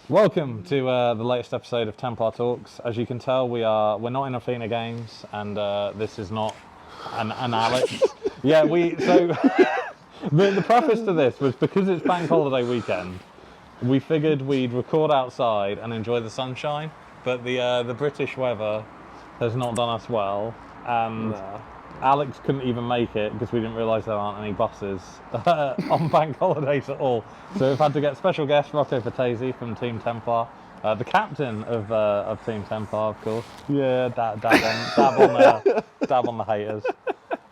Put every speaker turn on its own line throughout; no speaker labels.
Welcome to the latest episode of Templar Talks. As you can tell, we're not in Athena Games, and this is not an Alex. The preface to this was because it's bank holiday weekend. We figured we'd record outside and enjoy the sunshine, but the British weather has not done us well, and Alex couldn't even make it because we didn't realise there aren't any buses on bank holidays at all. So we've had to get special guest Rocco Vettese from Team Templar, the captain of Team Templar, of course. Yeah, dab on the haters.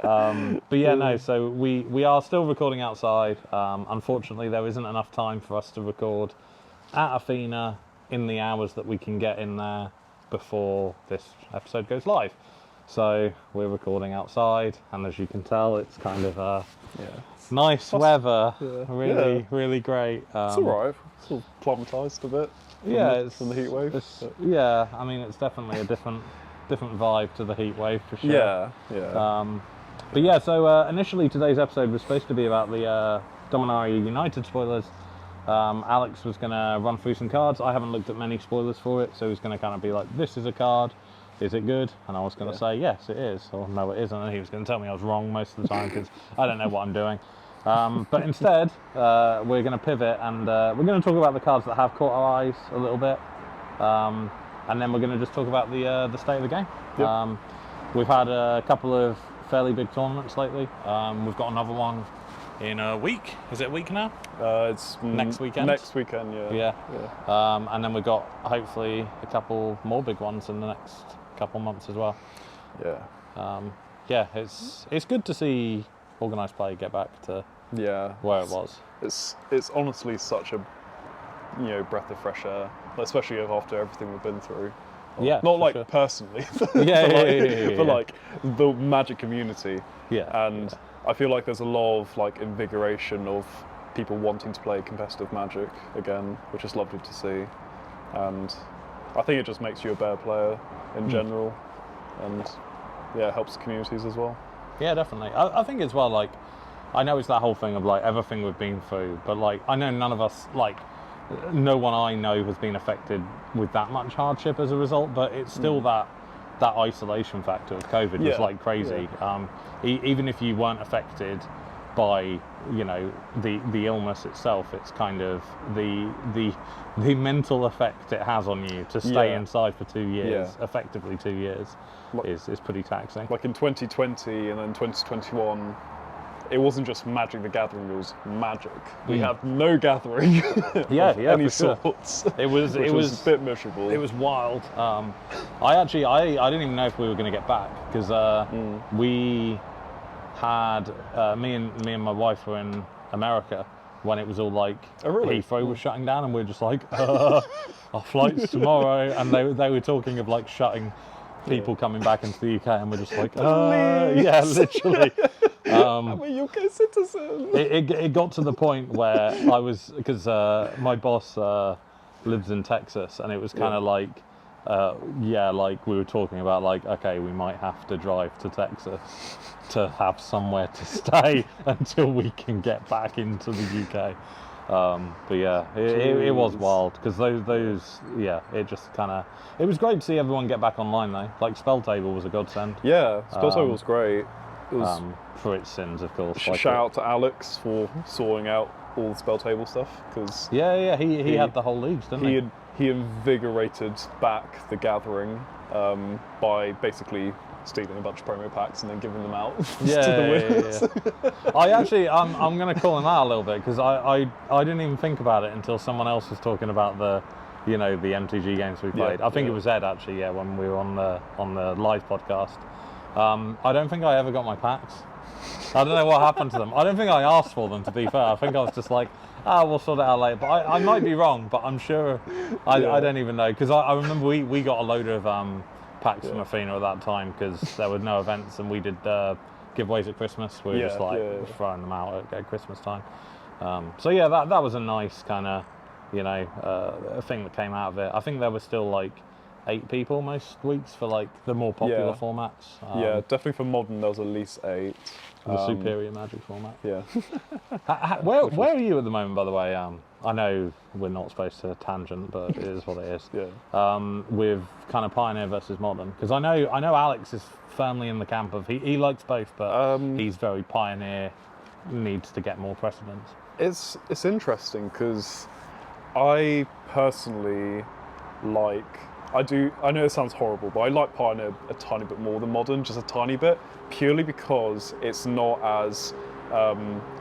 But yeah, no. So we are still recording outside. Unfortunately, there isn't enough time for us to record at Athena in the hours that we can get in there before this episode goes live. So we're recording outside, and as you can tell, it's kind of nice weather. Yeah. Really great.
It's alright. It's all climatised a bit. From the heat wave.
Yeah, I mean, it's definitely a different vibe to the heat wave for sure.
Yeah.
But yeah, so initially today's episode was supposed to be about the Dominaria United spoilers. Alex was going to run through some cards. I haven't looked at many spoilers for it, so he's going to kind of be like, this is a card. Is it good? And I was going to say, yes, it is, or no, it isn't. And he was going to tell me I was wrong most of the time because I don't know what I'm doing. But instead, we're going to pivot and we're going to talk about the cards that have caught our eyes a little bit. And then we're going to just talk about the state of the game. Yep. We've had a couple of fairly big tournaments lately. We've got another one in a week. Is it a week now?
It's
next weekend.
Next weekend, yeah.
And then we've got hopefully a couple more big ones in the next couple months as well. It's good to see organised play get back to where it was.
It's honestly such a breath of fresh air, especially after everything we've been through. Not like sure. Personally, but like the Magic community. I feel like there's a lot of like invigoration of people wanting to play competitive Magic again, which is lovely to see. And I think it just makes you a better player in general, and it helps the communities as well.
Yeah, definitely. I think as well, like, I know it's that whole thing of like everything we've been through, but like I know none of us, like no one I know has been affected with that much hardship as a result, but it's still that isolation factor of COVID was like crazy. Even if you weren't affected by the illness itself, it's kind of the mental effect it has on you to stay inside for 2 years, effectively 2 years, is pretty taxing.
Like in 2020 and then 2021, it wasn't just Magic the Gathering, it was Magic. We had no gathering of any sorts.
It was
a bit miserable.
It was wild. I didn't even know if we were going to get back because we had me and my wife were in America when it was all like Heathrow was shutting down, and we were just like our flight's tomorrow, and they were talking of like shutting people coming back into the UK, and we're just like literally.
I'm a UK citizen.
It got to the point where I was, because my boss lives in Texas, and it was kind of like like we were talking about like, okay, we might have to drive to Texas to have somewhere to stay until we can get back into the UK. But yeah, it was wild because those it just kind of, it was great to see everyone get back online though. Like Spell Table was a godsend.
Yeah, Spell Table was great. It was,
for its sins, of course.
Shout out to Alex for sorting out all the Spell Table stuff, because
he had the whole leagues, didn't he?
He invigorated back the gathering by basically stealing a bunch of promo packs and then giving them out to the winners.
I'm going to call him out a little bit because I didn't even think about it until someone else was talking about the MTG games we played. I think it was Ed actually, when we were on the live podcast. I don't think I ever got my packs. I don't know what happened to them. I don't think I asked for them, to be fair. I think I was just like, we'll sort it out later. But I might be wrong, but I'm sure, I don't even know. Because I remember we got a load of packs from Athena at that time because there were no events, and we did giveaways at Christmas. We were just throwing them out at Christmas time. That was a nice kind of, a thing that came out of it. I think there were still like 8 people most weeks for like the more popular formats.
Yeah, definitely for Modern there was at least 8.
The superior Magic format.
Yeah.
Where are you at the moment, by the way? I know we're not supposed to tangent, but it is what it is.
Yeah.
With kind of Pioneer versus Modern, because I know Alex is firmly in the camp of he likes both, but he's very Pioneer, needs to get more precedence.
It's interesting because I personally like. I know it sounds horrible, but I like Pioneer a tiny bit more than Modern, just a tiny bit, purely because it's not as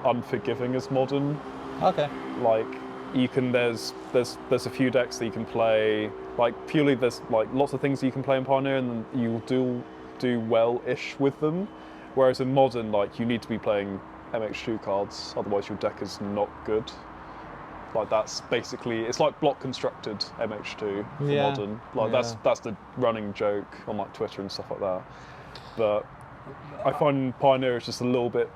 unforgiving as Modern.
Okay.
Like you can, there's a few decks that you can play. Like purely, there's like lots of things that you can play in Pioneer, and you will do well-ish with them. Whereas in Modern, like you need to be playing MH2 cards, otherwise your deck is not good. Like that's basically, it's like block constructed MH2 for Modern. Like that's the running joke on like Twitter and stuff like that. But I find Pioneer is just a little bit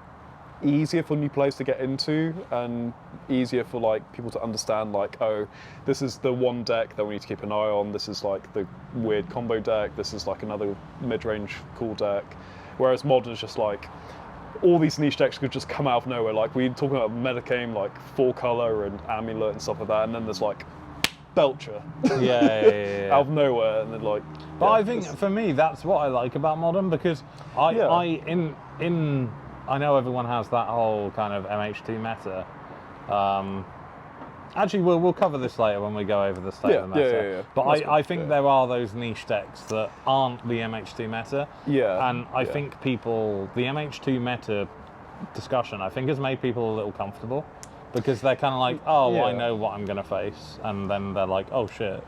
easier for new players to get into, and easier for like people to understand, like, oh, this is the one deck that we need to keep an eye on, this is like the weird combo deck, this is like another mid-range cool deck. Whereas Modern is just like, all these niche decks could just come out of nowhere. Like we're talking about metagame, like 4-color and Amulet and stuff like that, and then there's like Belcher, out of nowhere, and then like.
But I think for me that's what I like about Modern, because I know everyone has that whole kind of MH2 meta. Actually, we'll cover this later when we go over the state of the meta. But I think there are those niche decks that aren't the MH2 meta.
Yeah.
And I think the MH2 meta discussion, I think, has made people a little comfortable, because they're kind of like, I know what I'm going to face, and then they're like, oh shit.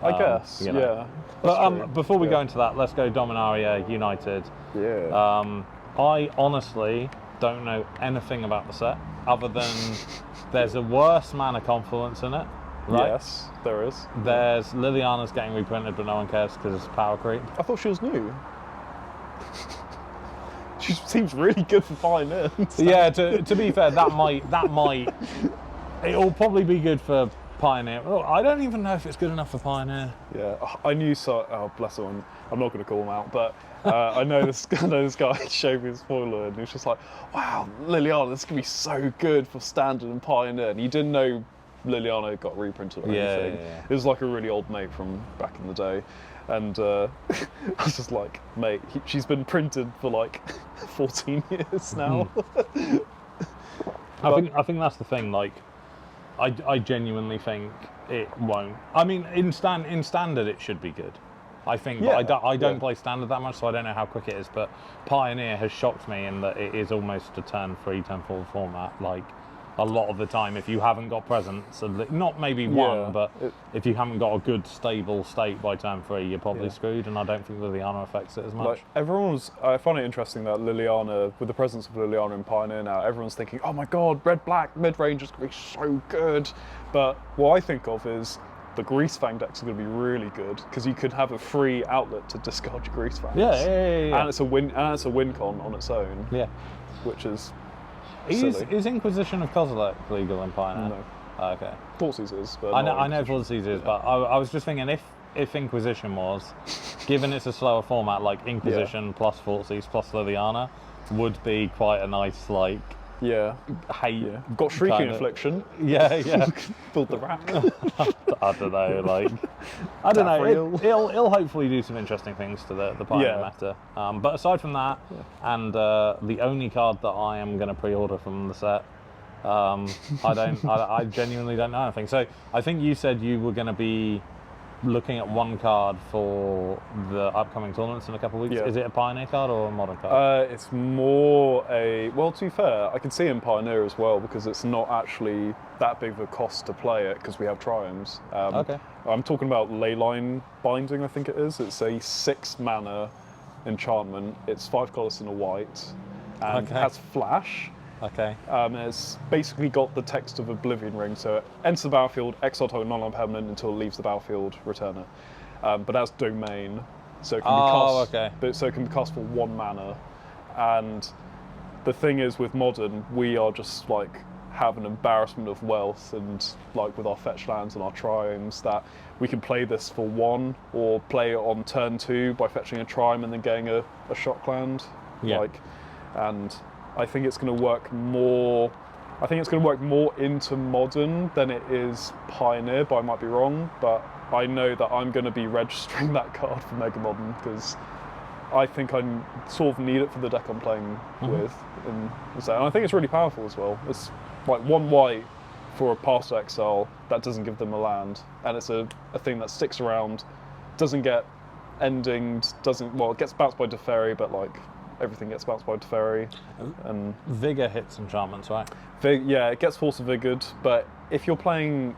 I guess,
you know. But before we go into that, let's go Dominaria United.
Yeah.
I honestly don't know anything about the set, other than there's a worse mana confluence in it, right?
Yes, there is.
There's Liliana's getting reprinted, but no one cares because it's power creep.
I thought she was new. She seems really good for Pioneer.
Yeah, to be fair, that might it'll probably be good for Pioneer. Oh, I don't even know if it's good enough for Pioneer.
Yeah, I knew so. Oh, bless him. I'm not going to call him out, but I know this guy showed me a spoiler, and he was just like, "Wow, Liliana, this could be so good for Standard and Pioneer." And you didn't know Liliana got reprinted or anything.
Yeah.
It was like a really old mate from back in the day, and I was just like, "Mate, she's been printed for like 14 years now."
I think that's the thing. Like, I genuinely think it won't. I mean, in Standard it should be good, I think. But I don't play Standard that much, so I don't know how quick it is. But Pioneer has shocked me in that it is almost a turn 3, turn 4 format. Like, a lot of the time, if you haven't got presence, not maybe one, but if you haven't got a good stable state by turn 3, you're probably screwed. And I don't think Liliana affects it as much.
Like, I find it interesting that Liliana, with the presence of Liliana in Pioneer now, everyone's thinking, oh my god, red-black mid-range is going to be so good. But what I think of is the Greasefang decks are going to be really good, because you could have a free outlet to discard your Greasefangs.
Yeah.
And it's a win con on its own.
Yeah.
Which is
Is Inquisition of Kozilek legal in Pioneer?
No.
Oh, okay.
Thoughtseizes is, but
I know Thoughtseizes is, but I was just thinking if Inquisition was, given it's a slower format, like Inquisition plus Thoughtseizes plus Liliana, would be quite a nice hate.
Yeah. Got Shrieking Affliction.
Yeah.
Build the rack.
I don't know, I don't know. It'll hopefully do some interesting things to the Pioneer meta. But aside from that, and the only card that I am going to pre-order from the set, I genuinely don't know anything. So I think you said you were going to be looking at one card for the upcoming tournaments in a couple of weeks. Is it a Pioneer card or a Modern card?
It's more to be fair, I can see in Pioneer as well, because it's not actually that big of a cost to play it, because we have Triomes.
Okay.
I'm talking about Leyline Binding, I think it is. It's a 6 mana enchantment. It's 5 colours and a white, and it has Flash.
Okay.
It's basically got the text of Oblivion Ring, so it enters the battlefield, exile target non-land permanent until it leaves the battlefield, return it. But that's Domain, so it can be cast for 1 mana. And the thing is, with Modern, we are just like have an embarrassment of wealth, and like with our fetch lands and our triomes, that we can play this for 1 or play it on turn 2 by fetching a triome and then getting a shock land. And I think it's going to work more. I think it's going to work more into Modern than it is Pioneer, but I might be wrong. But I know that I'm going to be registering that card for Mega Modern because I think I sort of need it for the deck I'm playing with. And I think it's really powerful as well. It's like 1 white for a Path to Exile that doesn't give them a land, and it's a thing that sticks around, doesn't get endinged, it gets bounced by Teferi, but like everything gets bounced by Teferi. And
Vigor hits enchantments, right?
Yeah, it gets Force of Vigored, but if you're playing,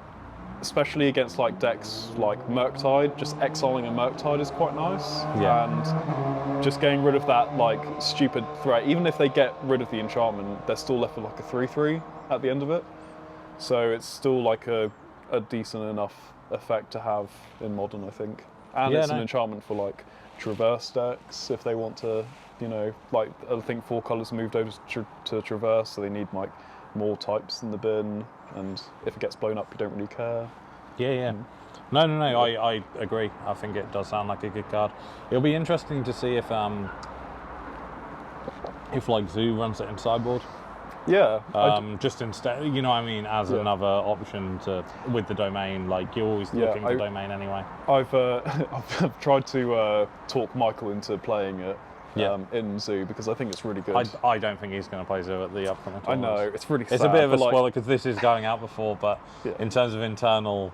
especially against like decks like Murktide, just exiling a Murktide is quite nice. And just getting rid of that like stupid threat. Even if they get rid of the enchantment, they're still left with like a 3/3 at the end of it. So it's still like a decent enough effect to have in Modern, I think. And it's an enchantment for like Traverse decks if they want to, like I think 4 colours moved over to Traverse, so they need like more types in the bin, and if it gets blown up, you don't really care.
No, I agree. I think it does sound like a good card. It'll be interesting to see if like Zoo runs it in sideboard. Just instead, as another option with the domain. Like you're always looking for domain anyway.
I've tried to talk Michael into playing it. In Zoo because I think it's really good.
I don't think he's going to play Zoo at the upcoming tournament.
I know, it's really sad.
It's a bit of a spoiler because this is going out before, but in terms of internal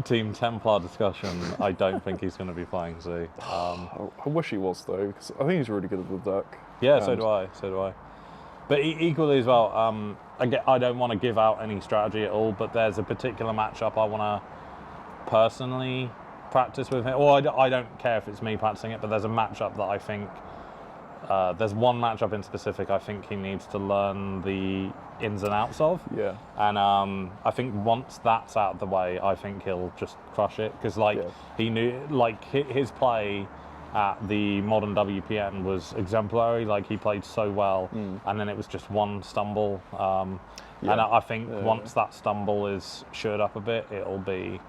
Team Templar discussion, I don't think he's going to be playing Zoo.
I wish he was though, because I think he's really good at the deck.
Yeah, so do I. But equally as well, I don't want to give out any strategy at all, but there's a particular matchup I want to personally practice with him. Well, I don't care if it's me practicing it, but there's a matchup that I think there's one matchup in specific I think he needs to learn the ins and outs of. And I think once that's out of the way, I think he'll just crush it because he knew his play at the Modern WPN was exemplary. Like he played so well, and then it was just one stumble. And I think once that stumble is shored up a bit, it'll be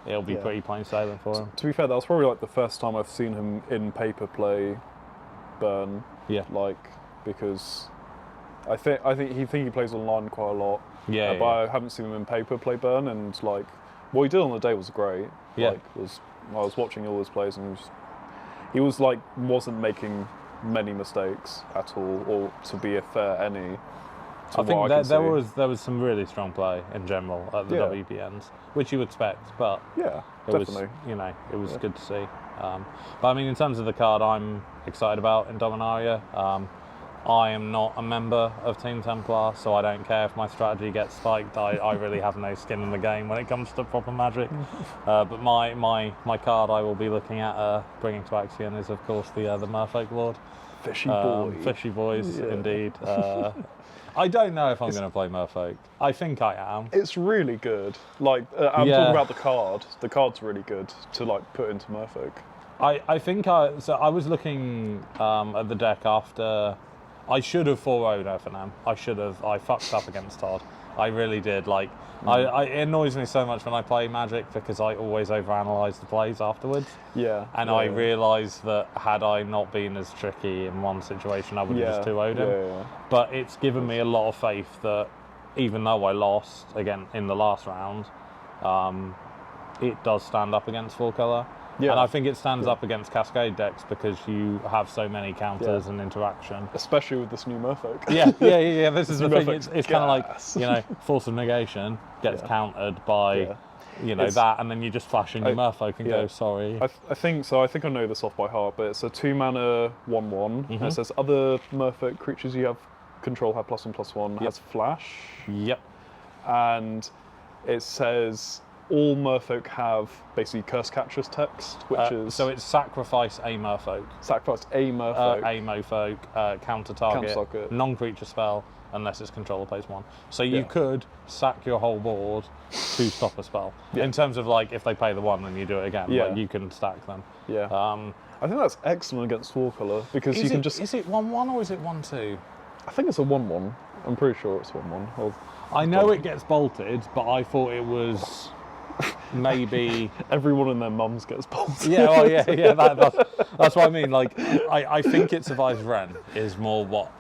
pretty plain sailing for him.
To be fair, that was probably like the first time I've seen him in paper play Burn. Because I think he plays online quite a lot. But I haven't seen him in paper play Burn, and like what he did on the day was great. I was watching all his plays, and he wasn't making many mistakes at all, or to be fair, any.
I think there was some really strong play in general at the WPNs, which you expect, but
definitely.
It was good to see. But I mean, in terms of the card, I'm excited about in Dominaria. I am not a member of Team Templar, so I don't care if my strategy gets spiked. I really have no skin in the game when it comes to proper Magic. But my card I will be looking at bringing to Axion is, of course, the Merfolk Lord.
Fishy boy.
Fishy boys, indeed. I don't know if I'm going to play Merfolk. I think I am.
It's really good. Like I'm talking about the card. The card's really good to like put into Merfolk.
I think I was looking at the deck after. I should have 4-0'd Effingham. I fucked up against Todd. I really did. Like, it annoys me so much when I play Magic because I always overanalyze the plays afterwards. I realised that had I not been as tricky in one situation, I would have just 2-0'd him. But it's given me a lot of faith that even though I lost again in the last round, it does stand up against full colour. And I think it stands up against Cascade decks because you have so many counters and interaction.
Especially with this new Merfolk.
This is the thing. It's kind of like, Force of Negation gets countered by, that, and then you just flash in your Merfolk and go, sorry.
I think so. I think I know this off by heart, but it's a 2-mana 1/1. And it says other Merfolk creatures you have control have +1/+1. Has flash. And it says all Merfolk have basically Curse Catcher's text, which is...
So it's sacrifice a Merfolk.
Sacrifice a Merfolk.
A Merfolk, counter target, non-creature spell, unless its controller plays 1. So you could sack your whole board to stop a spell. In terms of like, if they play the 1, then you do it again. Like, you can stack them.
I think that's excellent against 4 colour, because you can just...
Is it 1/1 or is it 1/2?
I think it's a 1/1. I'm pretty sure it's 1-1.
I know it gets bolted, but I thought it was maybe
everyone and their mums gets bolted.
Yeah, well, yeah. That's what I mean. Like, I think it survives Ren is more what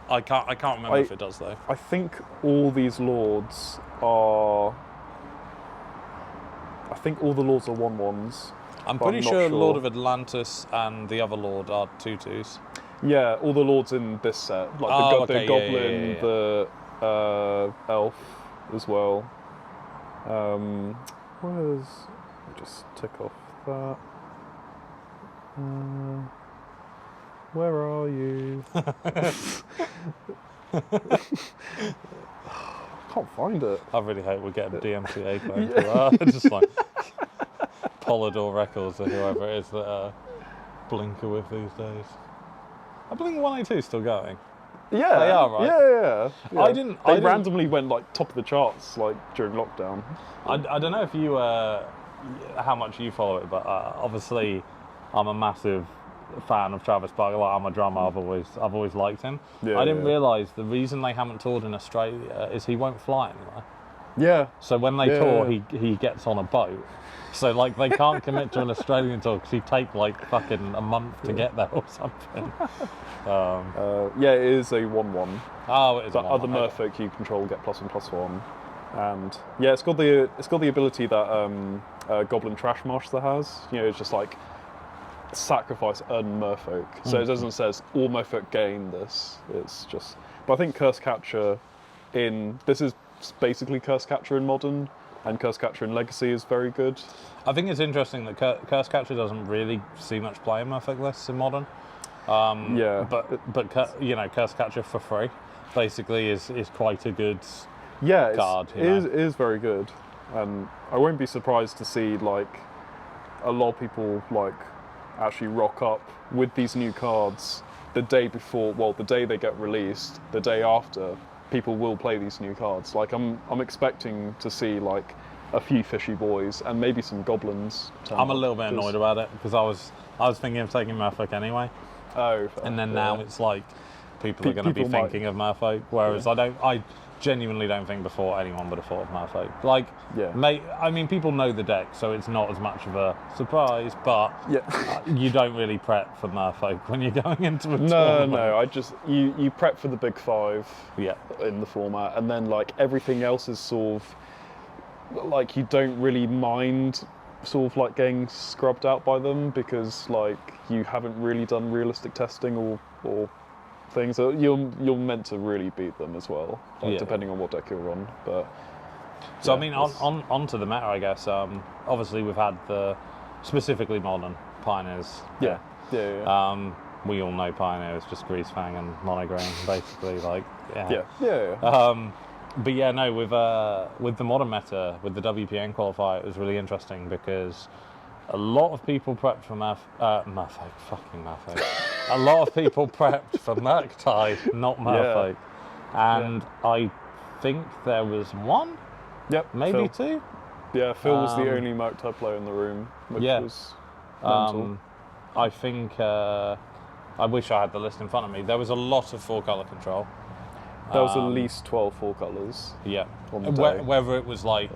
I can't remember if it does though.
I think all these lords are. I think all the lords are 1-1s.
I'm pretty sure Lord of Atlantis and the other lord are 2-2s.
Yeah, all the lords in this set, like the goblin, the elf as well. Just tick off that. Where are you? Can't find it.
I really hope we're getting DMCA claim for that. Just like Polydor Records or whoever it is that Blinker with these days. I believe 182 is still going.
Yeah,
they are, right?
Yeah. They randomly went like top of the charts like during lockdown.
I don't know if you how much you follow it, but obviously I'm a massive fan of Travis Barker. Like, I'm a drummer. I've always liked him.
Yeah,
I didn't realise the reason they haven't toured in Australia is he won't fly anywhere.
Yeah.
So when they tour, he gets on a boat. So like they can't commit to an Australian tour because he'd take like fucking a month to get there or something.
Yeah, it is a 1-1.
Oh, it is.
That other merfolk you control get +1/+1, and yeah, it's got the ability that Goblin Trash Master has. You know, it's just like sacrifice un merfolk. So it doesn't say all merfolk gain this. It's just. But I think Curse Catcher this is basically Curse Catcher in Modern. And Curse Catcher in Legacy is very good.
I think it's interesting that Curse Catcher doesn't really see much play in Merfolk lists in Modern. But Curse Catcher for free basically is quite a good card.
It is very good. And I won't be surprised to see like a lot of people like actually rock up with these new cards the day before. Well, the day they get released, the day after. People will play these new cards. Like I'm expecting to see like a few fishy boys and maybe some goblins.
I'm a little bit annoyed about it because I was thinking of taking Merfolk anyway.
Oh. Fair.
And then now it's like people are going to be thinking of Merfolk, whereas I genuinely don't think before anyone would have thought of Merfolk. Like, I mean, people know the deck, so it's not as much of a surprise, but you don't really prep for Merfolk when you're going into a tournament.
No, I just, you prep for the big five in the format, and then like everything else is sort of, like you don't really mind sort of like getting scrubbed out by them because like you haven't really done realistic testing or things. So you're meant to really beat them as well, like, depending on what deck you're on. But
so I mean, on to the meta, I guess. Obviously, we've had the specifically Modern Pioneers.
Yeah.
We all know Pioneers, just Greasefang and Monograin, basically. Like, but yeah, no, with the Modern meta, with the WPN qualifier, it was really interesting because a lot of people prepped for Merfolk. A lot of people prepped for Murktide, not Merfolk. And I think there was one, maybe
Phil.
two.
Yeah, Phil was the only Murktide player in the room, which was mental.
I think, I wish I had the list in front of me. There was a lot of 4-colour control.
There was at least 12 4-colours.
Yeah.
On the day.
Whether it was like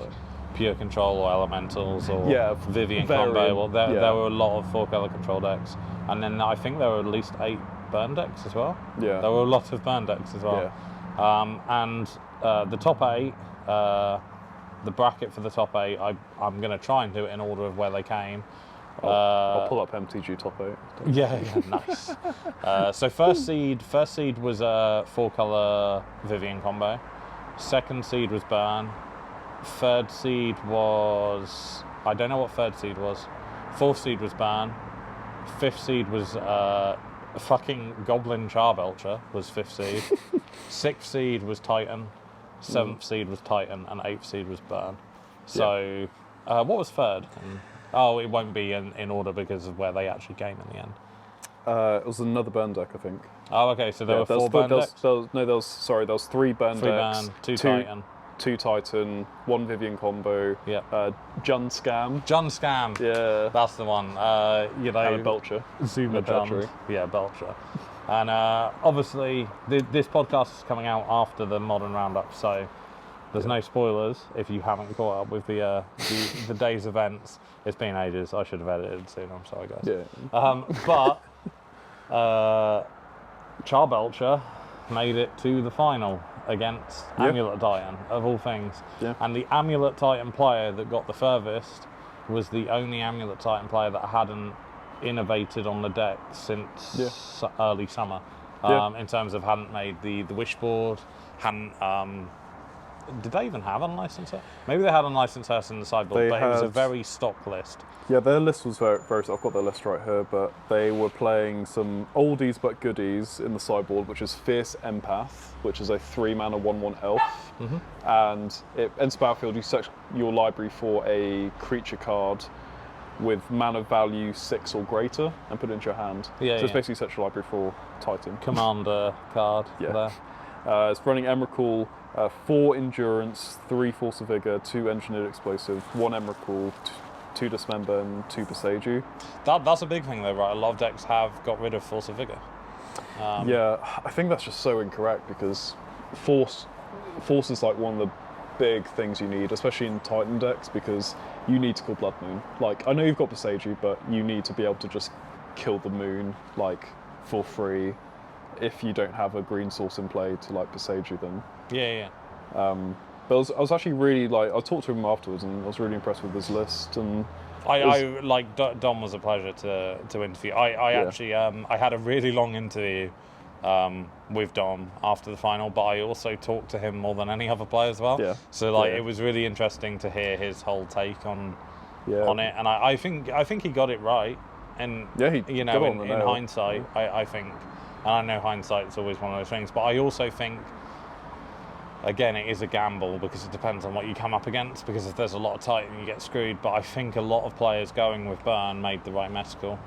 pure control or elementals or Vivian
variant,
combo. Well, there were a lot of 4-colour control decks, and then I think there were at least 8 burn decks as well.
Yeah,
there were a lot of burn decks as well. And the top 8, the bracket for the top 8, I'm going to try and do it in order of where they came.
I'll pull up MTG top 8.
Yeah, nice. So first seed was a 4-colour Vivian combo. Second seed was burn. Third seed was, I don't know what third seed was. Fourth seed was burn. Fifth seed was fucking Goblin Charbelcher was 5th seed. Sixth seed was Titan. 7th seed was Titan, and 8th seed was burn. So what was third? It won't be in order because of where they actually came in the end.
It was another burn deck, I think.
Oh, okay. So there were 4 burn decks.
There was 3 burn decks.
2 Titan.
2 Titan, 1 Vivian combo. Jun Scam.
Yeah, that's the one.
And a Belcher.
Zuma Jun. Yeah, Belcher. And obviously, this podcast is coming out after the Modern Roundup, so there's no spoilers if you haven't caught up with the day's events. It's been ages. I should have edited soon. I'm sorry, guys.
Yeah.
But Charbelcher made it to the final against Amulet Titan, of all things.
Yeah.
And the Amulet Titan player that got the furthest was the only Amulet Titan player that hadn't innovated on the deck since early summer. In terms of hadn't made the wishboard, hadn't... did they even have unlicensed her? Maybe they had unlicensed her in the sideboard, but it was a very stock list.
Yeah, their list was very, very... I've got their list right here, but they were playing some oldies but goodies in the sideboard, which is Fierce Empath, which is a 3-mana 1/1 elf. And it enters battlefield, you search your library for a creature card with mana value 6 or greater and put it into your hand. So it's basically search your library for Titan.
Commander card there.
It's running Emrakul, 4 Endurance, 3 Force of Vigor, 2 Engineered Explosive, 1 Emrakul, 2 Dismember, and 2 Besage.
That's a big thing though, right? A lot of decks have got rid of Force of Vigor.
Yeah, I think that's just so incorrect because Force is like one of the big things you need, especially in Titan decks, because you need to kill Blood Moon. Like, I know you've got Besage, but you need to be able to just kill the moon, like, for free if you don't have a green source in play to, like, Besage them. But I was actually really, like, I talked to him afterwards and I was really impressed with his list. And
I like, Dom was a pleasure to interview. I actually, I had a really long interview with Dom after the final, but I also talked to him more than any other player as well. So, like, it was really interesting to hear his whole take on it. And I think he got it right. And, you know, in hindsight, I think, and I know hindsight's always one of those things, but I also think, again, it is a gamble because it depends on what you come up against, because if there's a lot of Titan, you get screwed. But I think a lot of players going with Burn made the right meta call.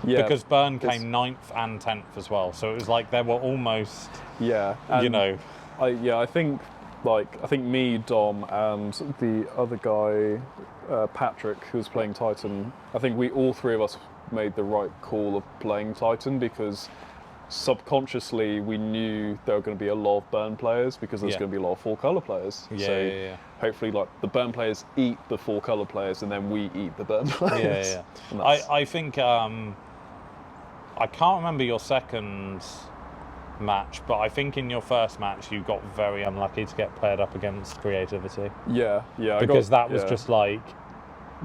Because Burn came 9th and 10th as well. So it was like they were almost, you know.
I think me, Dom, and the other guy, Patrick, who was playing Titan, I think we all three of us made the right call of playing Titan because subconsciously we knew there were going to be a lot of Burn players because there's going to be a lot of 4-color players. Hopefully, like, the Burn players eat the 4-color players and then we eat the Burn players.
I think I can't remember your second match, but I think in your first match you got very unlucky to get paired up against Creativity. Because that was just like,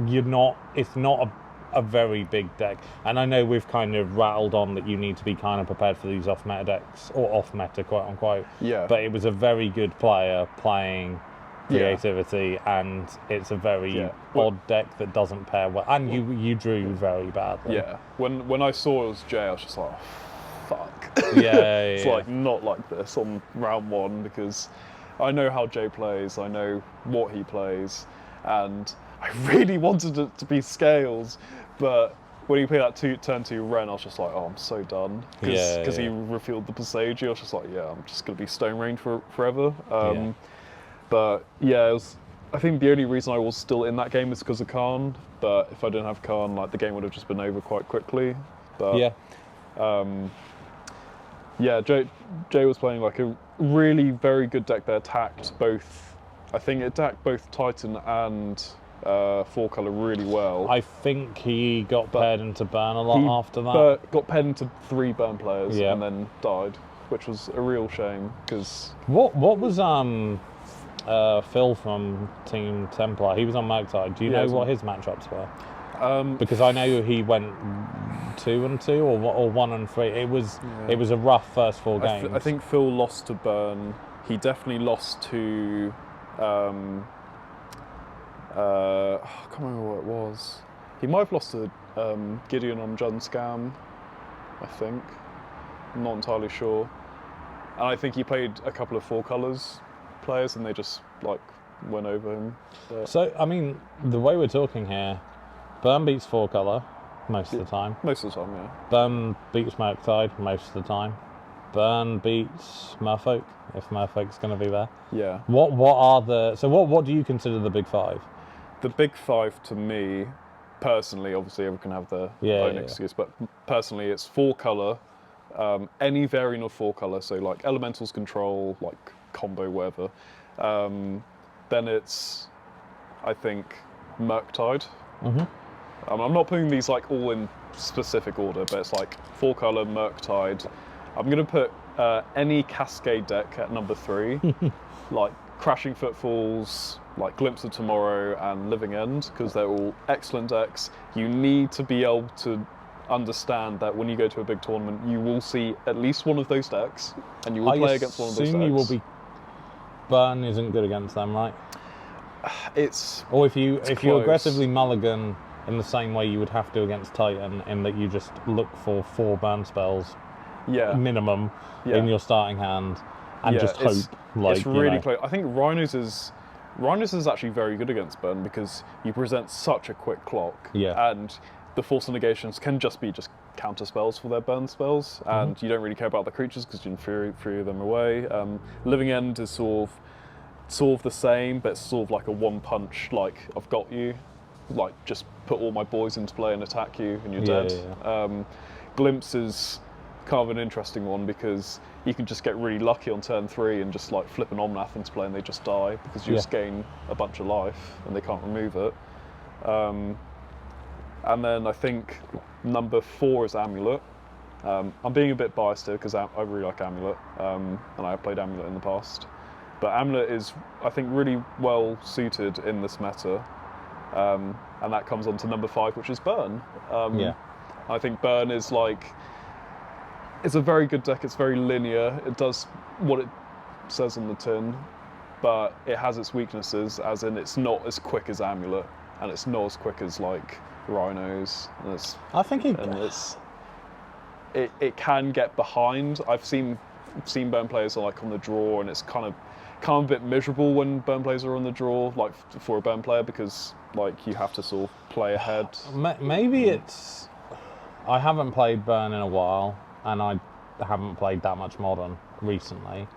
it's not a very big deck, and I know we've kind of rattled on that you need to be kind of prepared for these off-meta decks, or off-meta, quote unquote. But it was a very good player playing Creativity, and it's a very odd deck that doesn't pair well, and you drew very badly.
When I saw it was Jay, I was just like, oh, fuck. It's like not like this on round 1, because I know how Jay plays, I know what he plays, and I really wanted it to be Scales, but when he played that turn 2 Ren, I was just like, oh, I'm so done. Because he revealed the Besage, I was just like, I'm just going to be Stone Rain forever. But I think the only reason I was still in that game is because of Khan, but if I didn't have Khan, like, the game would have just been over quite quickly. But Jay was playing like a really very good deck that attacked both, I think it attacked both Titan and 4-color really well.
I think he got paired into Burn a lot after that.
Got paired into 3 Burn players and then died, which was a real shame. Because
what was Phil from Team Templar? He was on Murktide. Do you know what his matchups were? Because I know he went 2-2 or 1-3. It was a rough first 4 games.
I think Phil lost to Burn. He definitely lost to. I can't remember what it was. He might have lost to Gideon on Jun Scam, I think. I'm not entirely sure. And I think he played a couple of 4-colors players and they just, like, went over him. But
so, I mean, the way we're talking here, Burn beats 4-color most of the time.
Most of the time, yeah.
Burn beats Murktide most of the time. Burn beats Merfolk, if Merfolk's going to be there.
Yeah.
What do you consider the big 5?
The big 5 to me, personally, obviously everyone can have their own excuse, but personally it's 4-color, any variant of 4-color, so like Elementals control, like combo, whatever, then it's, I think, Murktide. I'm not putting these like all in specific order, but it's like 4-color, Murktide. I'm going to put any Cascade deck at number 3, like Crashing Footfalls, like Glimpse of Tomorrow and Living End, because they're all excellent decks. You need to be able to understand that when you go to a big tournament, you will see at least one of those decks, and you will play against one of those decks.
You will be. Burn isn't good against them, right?
Or
if you aggressively mulligan in the same way you would have to against Titan, in that you just look for 4 burn spells, minimum, in your starting hand, and just hope.
It's really close. I think Rhinos is actually very good against burn because you present such a quick clock, and the force negations can just be counter spells for their burn spells, and you don't really care about the creatures because you can free them away. Living End is sort of the same, but it's sort of like a one punch, like I've got you, like just put all my boys into play and attack you and you're dead. Glimpse is kind of an interesting one because you can just get really lucky on turn 3 and just like flip an Omnath into play and they just die because you just gain a bunch of life and they can't remove it. And then I think number 4 is Amulet. I'm being a bit biased here because I really like Amulet, and I have played Amulet in the past. But Amulet is, I think, really well suited in this meta, and that comes on to number 5, which is Burn. I think Burn is it's a very good deck. It's very linear. It does what it says on the tin, but it has its weaknesses, as in it's not as quick as Amulet, and it's not as quick as like Rhinos. It can get behind. I've seen Burn players like on the draw, and it's kind of a bit miserable when Burn players are on the draw, like for a Burn player, because like you have to sort of play ahead.
Maybe it's. I haven't played Burn in a while, and I haven't played that much Modern recently.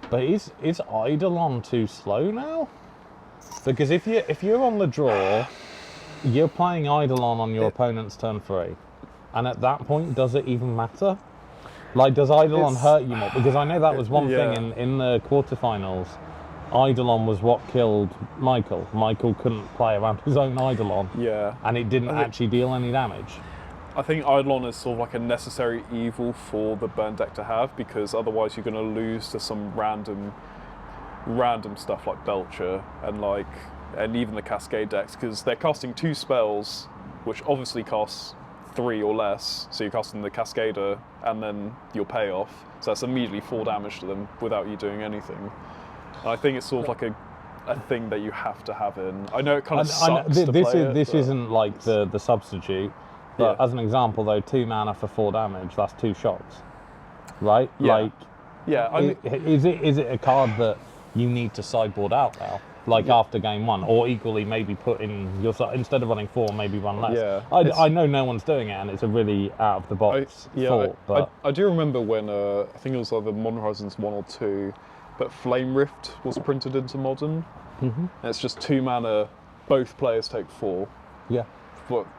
But is Eidolon too slow now? Because if you're on the draw, you're playing Eidolon on your opponent's turn 3, and at that point, does it even matter? Like, does Eidolon hurt you more? Because I know that was one thing in the quarterfinals. Eidolon was what killed Michael. Michael couldn't play around his own Eidolon. And it didn't actually deal any damage.
I think Eidolon is sort of like a necessary evil for the Burn deck to have, because otherwise you're going to lose to some random stuff like Belcher and even the Cascade decks, because they're casting 2 spells, which obviously costs 3 or less. So you're casting the Cascader and then your payoff. So that's immediately 4 damage to them without you doing anything. And I think it's sort of like a thing that you have to have in. I know it kind of sucks to play it.
This isn't like the substitute. But as an example, though, 2 mana for 4 damage, that's 2 shots, right? Is it a card that you need to sideboard out now, after game 1, or equally maybe put in your instead of running 4, maybe run less? I know no one's doing it, and it's a really out of the box thought. But
I do remember when I think it was either Modern Horizons 1 or 2, but Flame Rift was printed into Modern. And it's just 2 mana, both players take 4.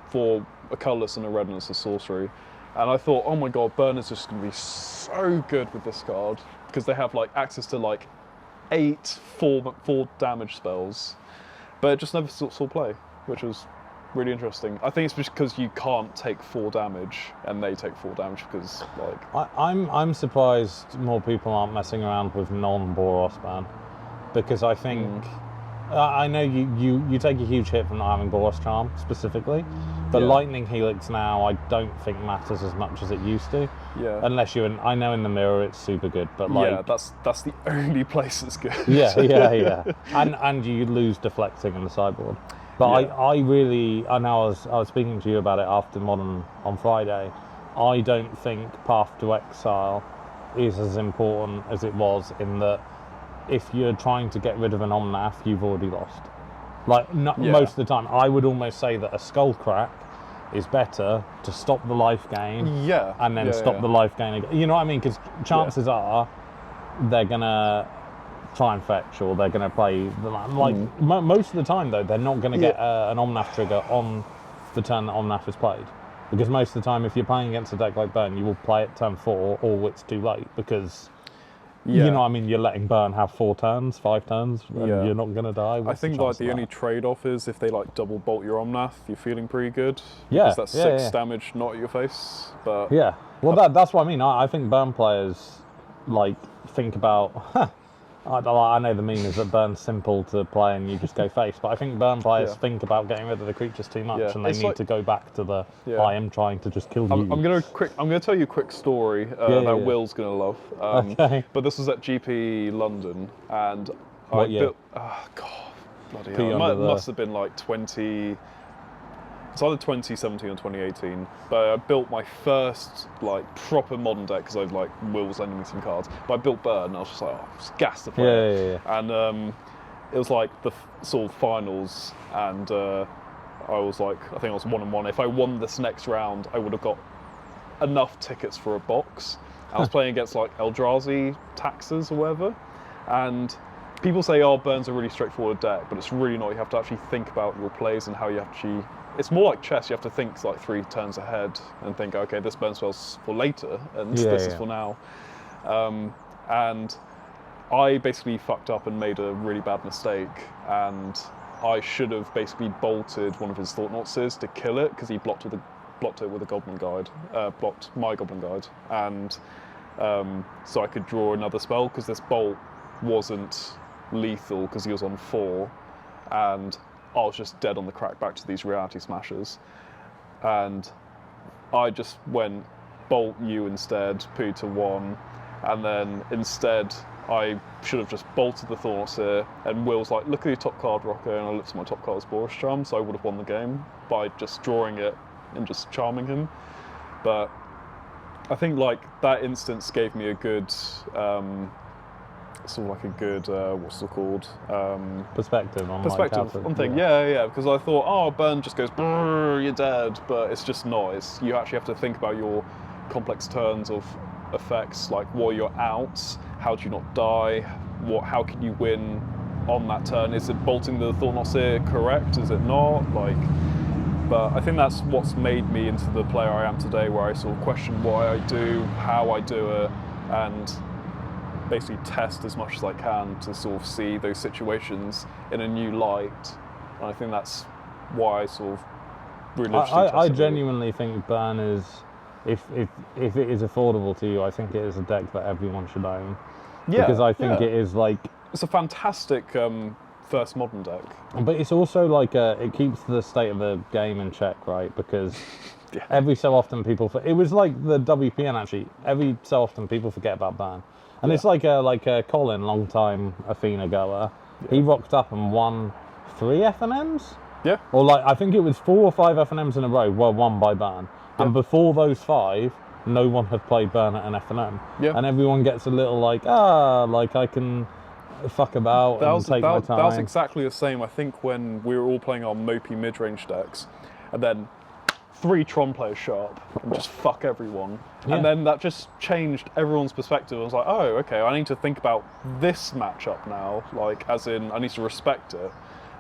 For a colourless and a red, and it's a sorcery. And I thought, oh my god, Burn is just going to be so good with this card, because they have access to 8 4 damage spells, but it just never saw play, which was really interesting. I think it's just because you can't take 4 damage, and they take 4 damage because
I'm surprised more people aren't messing around with non-Boros Burn, because I think. I know you take a huge hit from not having Boros Charm specifically, but Lightning Helix now I don't think matters as much as it used to. Unless you're in, I know in the mirror it's super good, but
that's the only place it's good.
And you lose deflecting in the sideboard. But I know I was speaking to you about it after Modern on Friday. I don't think Path to Exile is as important as it was, in that if you're trying to get rid of an Omnath, you've already lost. Most of the time, I would almost say that a Skullcrack is better to stop the life gain, and then stop the life gain again. You know what I mean? Because chances are they're gonna try and fetch, or they're gonna play most of the time though they're not gonna get an Omnath trigger on the turn that Omnath is played. Because most of the time, if you're playing against a deck like Burn, you will play it turn 4, or it's too late, because, you know what I mean, you're letting Burn have 4 turns, 5 turns, and you're not going to die.
I think like the only trade-off is if they like double bolt your Omnath, you're feeling pretty good.
Yeah,
because that's 6 damage, not at your face. But
yeah, well, that's what I mean. I think Burn players like think about. I know the meme is that Burn's simple to play and you just go face, but I think Burn players think about getting rid of the creatures too much, and they need to go back to the I am trying to just kill you.
I'm gonna tell you a quick story that Will's gonna love.
Okay.
But this was at GP London, and
What year?
built. Oh God, bloody hell! It must have been like 20. It's either 2017 or 2018, but I built my first like proper modern deck because I've like Will was lending me some cards. But I built Burn, and I was just like, oh, I'm just gassed to play it. And it was like the sort of finals, and I was like, I think I was 1-1. If I won this next round, I would have got enough tickets for a box. I was playing against like Eldrazi Taxes or whatever, and people say, oh, Burn's a really straightforward deck, but it's really not. You have to actually think about your plays and how you actually. It's more like chess. You have to think like 3 turns ahead and think, okay, this burn spell's for later, and this is for now. And I basically fucked up and made a really bad mistake, and I should have basically bolted one of his Thought Knots to kill it, because he blocked it with a Goblin Guide, blocked my Goblin Guide, and so I could draw another spell, because this bolt wasn't lethal because he was on 4, and I was just dead on the crack back to these Reality Smashers, and I just went bolt you instead, poo to 1, and then instead I should have just bolted the Thorns here, and Will's like, look at your top card, Rocco, and I looked at my top card as Boris Charm, so I would have won the game by just drawing it and just charming him. But I think like that instance gave me a good sort of like a good what's it called,
perspective on
thing. Because I thought, oh, Burn just goes, you're dead, but it's just not. It's, you actually have to think about your complex turns of effects, like what are your outs, how do you not die, how can you win on that turn, is it bolting the Thought Knots correct, is it not, like. But I think that's what's made me into the player I am today, where I sort of question why I do, how I do it, and basically test as much as I can to sort of see those situations in a new light. And I think that's why I sort of religiously test
I genuinely think Burn is, if it is affordable to you, I think it is a deck that everyone should own. Yeah, because I think it is like...
It's a fantastic first modern deck.
But it's also like, it keeps the state of the game in check, right? Because every so often people... It was like the WPN actually. Every so often people forget about Burn. And it's like Colin, long-time Athena goer. He rocked up and won 3 FNMs?
Yeah.
Or like, I think it was 4 or 5 FNMs in a row were won by Burn. Yeah. And before those 5, no one had played Burn at an FNM. Yeah. And everyone gets a little like, I can fuck about and take my time.
That was exactly the same, I think, when we were all playing our mopey mid-range decks. And then 3 Tron players show up and just fuck everyone. And then that just changed everyone's perspective. I was like, oh, okay, I need to think about this matchup now, like, as in, I need to respect it,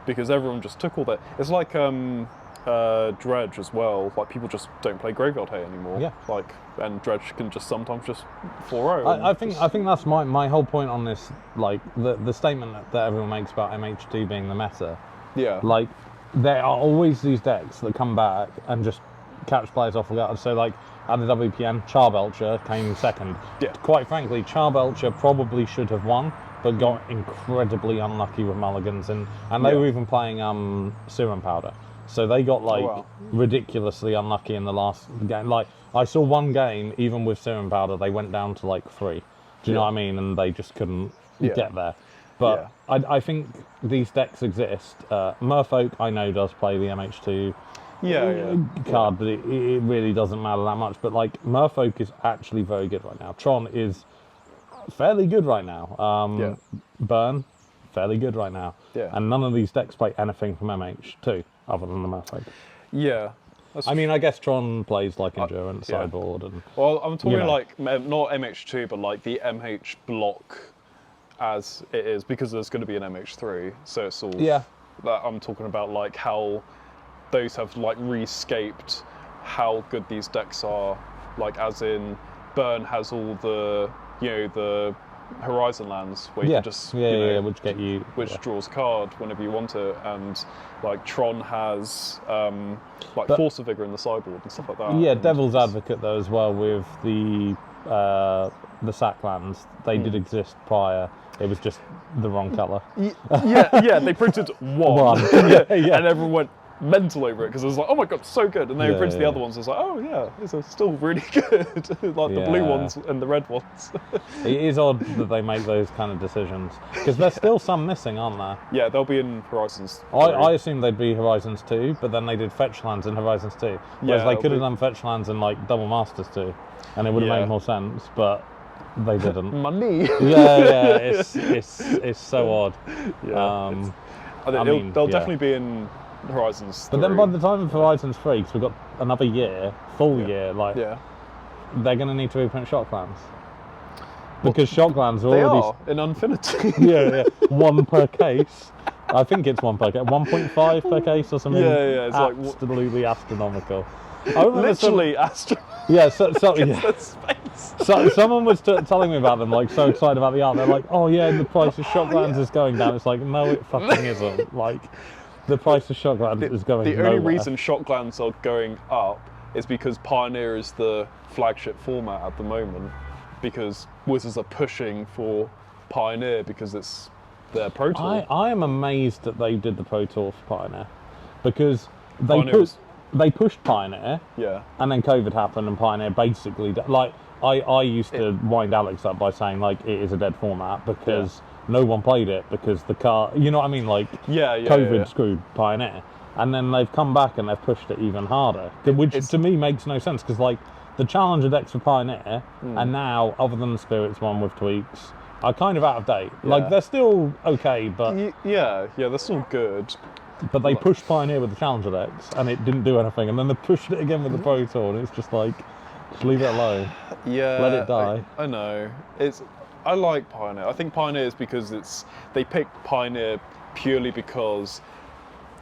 because everyone just took all that. It's like Dredge as well, like, people just don't play Graveyard Hate anymore. Yeah. Like, and Dredge can just sometimes just 4-0.
I think that's my whole point on this, like, the statement that everyone makes about MH2 being the meta. Yeah. Like, there are always these decks that come back and just catch players off guard. So, like, at the WPN, Charbelcher came second. Yeah. Quite frankly, Charbelcher probably should have won, but got incredibly unlucky with mulligans, and they were even playing Serum Powder. So they got, like, ridiculously unlucky in the last game. Like, I saw one game, even with Serum Powder, they went down to, like, 3. Do you know what I mean? And they just couldn't get there. But I think these decks exist. Merfolk, I know, does play the MH2 card, but it really doesn't matter that much. But like, Merfolk is actually very good right now. Tron is fairly good right now. Burn, fairly good right now. Yeah. And none of these decks play anything from MH2 other than the Merfolk.
Yeah.
I mean, I guess Tron plays like Endurance sideboard. And,
well, I'm talking like, not MH2, but like the MH block as it is, because there's going to be an MH3, so it's all that I'm talking about, like how those have like rescaped how good these decks are, like as in Burn has all the, the Horizon lands where you can just,
which get you,
draws a card whenever you want it, and like Tron has Force of Vigor in the sideboard and stuff like that.
Yeah, Devil's Advocate though as well with the sack lands. They did exist prior. It was just the wrong colour.
They printed one. And everyone went mental over it because it was like, oh my god, so good. And they printed the other ones. I was like, oh yeah, these are still really good. Like the blue ones and the red ones.
It is odd that they make those kind of decisions because there's still some missing, aren't there?
Yeah, they'll be in Horizons 3.
I assumed they'd be Horizons 2, but then they did fetch lands in Horizons 2. Whereas they could have done fetch lands in like Double Masters 2, and it would have made more sense, but they didn't.
Money.
It's so odd.
They'll definitely be in Horizons 3.
But then by the time of Horizons 3, because we've got another year, full year, they're going to need to reprint Shocklands. Because Shocklands are already...
in Unfinity.
One per case. I think it's one per case. 1.5 per case or something.
It's
absolutely astronomical.
Literally astronomical.
Yeah, someone was telling me about them, like, so excited about the art. They're like, oh yeah, the price of Shocklands is going down. It's like, no, it fucking isn't. Like, the price of Shocklands is going nowhere.
The only reason Shocklands are going up is because Pioneer is the flagship format at the moment, because Wizards are pushing for Pioneer because it's their Pro Tour.
I am amazed that they did the Pro Tour for Pioneer, because they pushed Pioneer, and then COVID happened and Pioneer basically, like, I used to wind Alex up by saying, like, it is a dead format because no one played it because the car, you know what I mean, like, COVID screwed Pioneer. And then they've come back and they've pushed it even harder, which to me makes no sense, because, like, the Challenger decks for Pioneer are now, other than the Spirits one with tweaks, are kind of out of date. Like, they're still okay, but...
they're still good.
But they pushed Pioneer with the Challenger decks, and it didn't do anything. And then they pushed it again with the Pro Tour, and it's just like, just leave it alone. Let it die.
I know. I like Pioneer. I think Pioneer is because they picked Pioneer purely because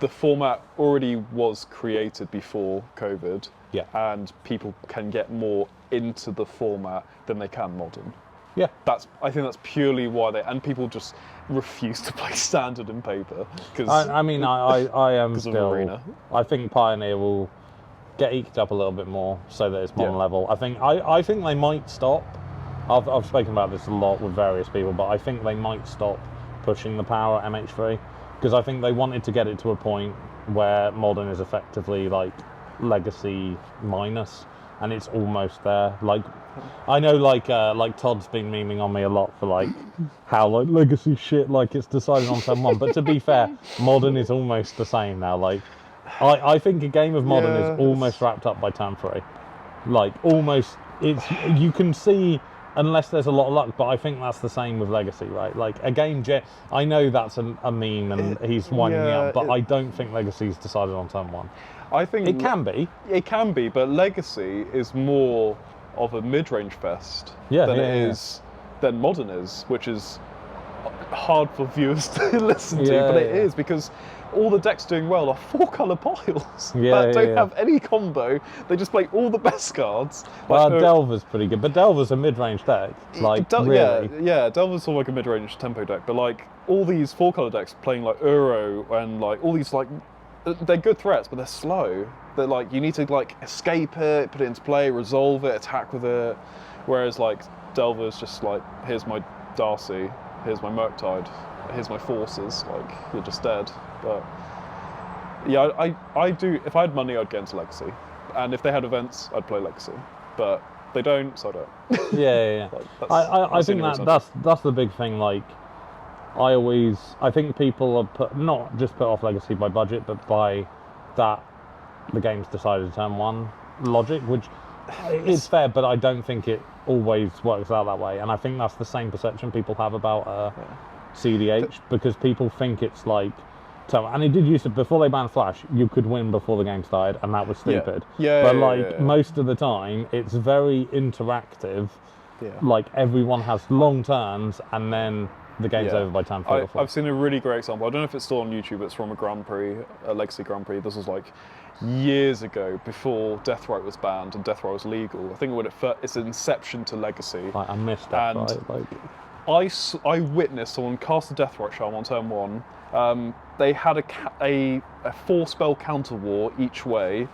the format already was created before COVID. And people can get more into the format than they can Modern.
Yeah.
I think that's purely why and people just refuse to play Standard in Paper.
I am still... Arena. I think Pioneer will get eked up a little bit more so that it's Modern level. I think they might stop. I've spoken about this a lot with various people, but I think they might stop pushing the power at MH3, because I think they wanted to get it to a point where Modern is effectively like Legacy minus, and it's almost there. Like, I know, like Todd's been memeing on me a lot for like how like Legacy shit, like it's decided on turn 1. But to be fair, Modern is almost the same now. Like, I think a game of Modern is almost wrapped up by turn 3. Like, almost. You can see, unless there's a lot of luck, but I think that's the same with Legacy, right? Like, a game, I know that's a meme and he's winding me up, but I don't think Legacy's decided on turn 1.
I think
it can be.
It can be, but Legacy is more of a mid-range fest than Modern is, which is hard for viewers to listen to, but it is, because all the decks doing well are 4-colour piles that don't have any combo. They just play all the best cards.
Well, Delver's pretty good, but Delver's a mid-range deck. Like, really.
Delver's sort of like a mid-range tempo deck, but like all these 4-colour decks playing like Uro and like all these, like, they're good threats, but they're slow. They're like, you need to like escape it, put it into play, resolve it, attack with it. Whereas like Delver's just like, here's my Darcy, here's my Murktide, here's my forces, like, you're just dead. But yeah, I do, if I had money, I'd get into Legacy. And if they had events, I'd play Legacy. But they don't, so I don't.
Like, I think that's the big thing. Like, I think people are not just put off Legacy by budget, but by that the game's decided turn 1 logic, which is fair, but I don't think it always works out that way. And I think that's the same perception people have about CDH, because people think it's like, and it did used to, before they banned Flash, you could win before the game started, and that was stupid. But most of the time, it's very interactive. Like, everyone has long turns, and then the game's over by turn 3 or 4.
I've seen a really great example. I don't know if it's still on YouTube. It's from a Grand Prix, a Legacy Grand Prix. This was like years ago, before Deathrite was banned and Deathrite was legal. I think when its inception to Legacy.
Like, I missed Deathrite.
I witnessed someone cast a Deathrite charm on turn 1. They had a 4-spell counter war each way.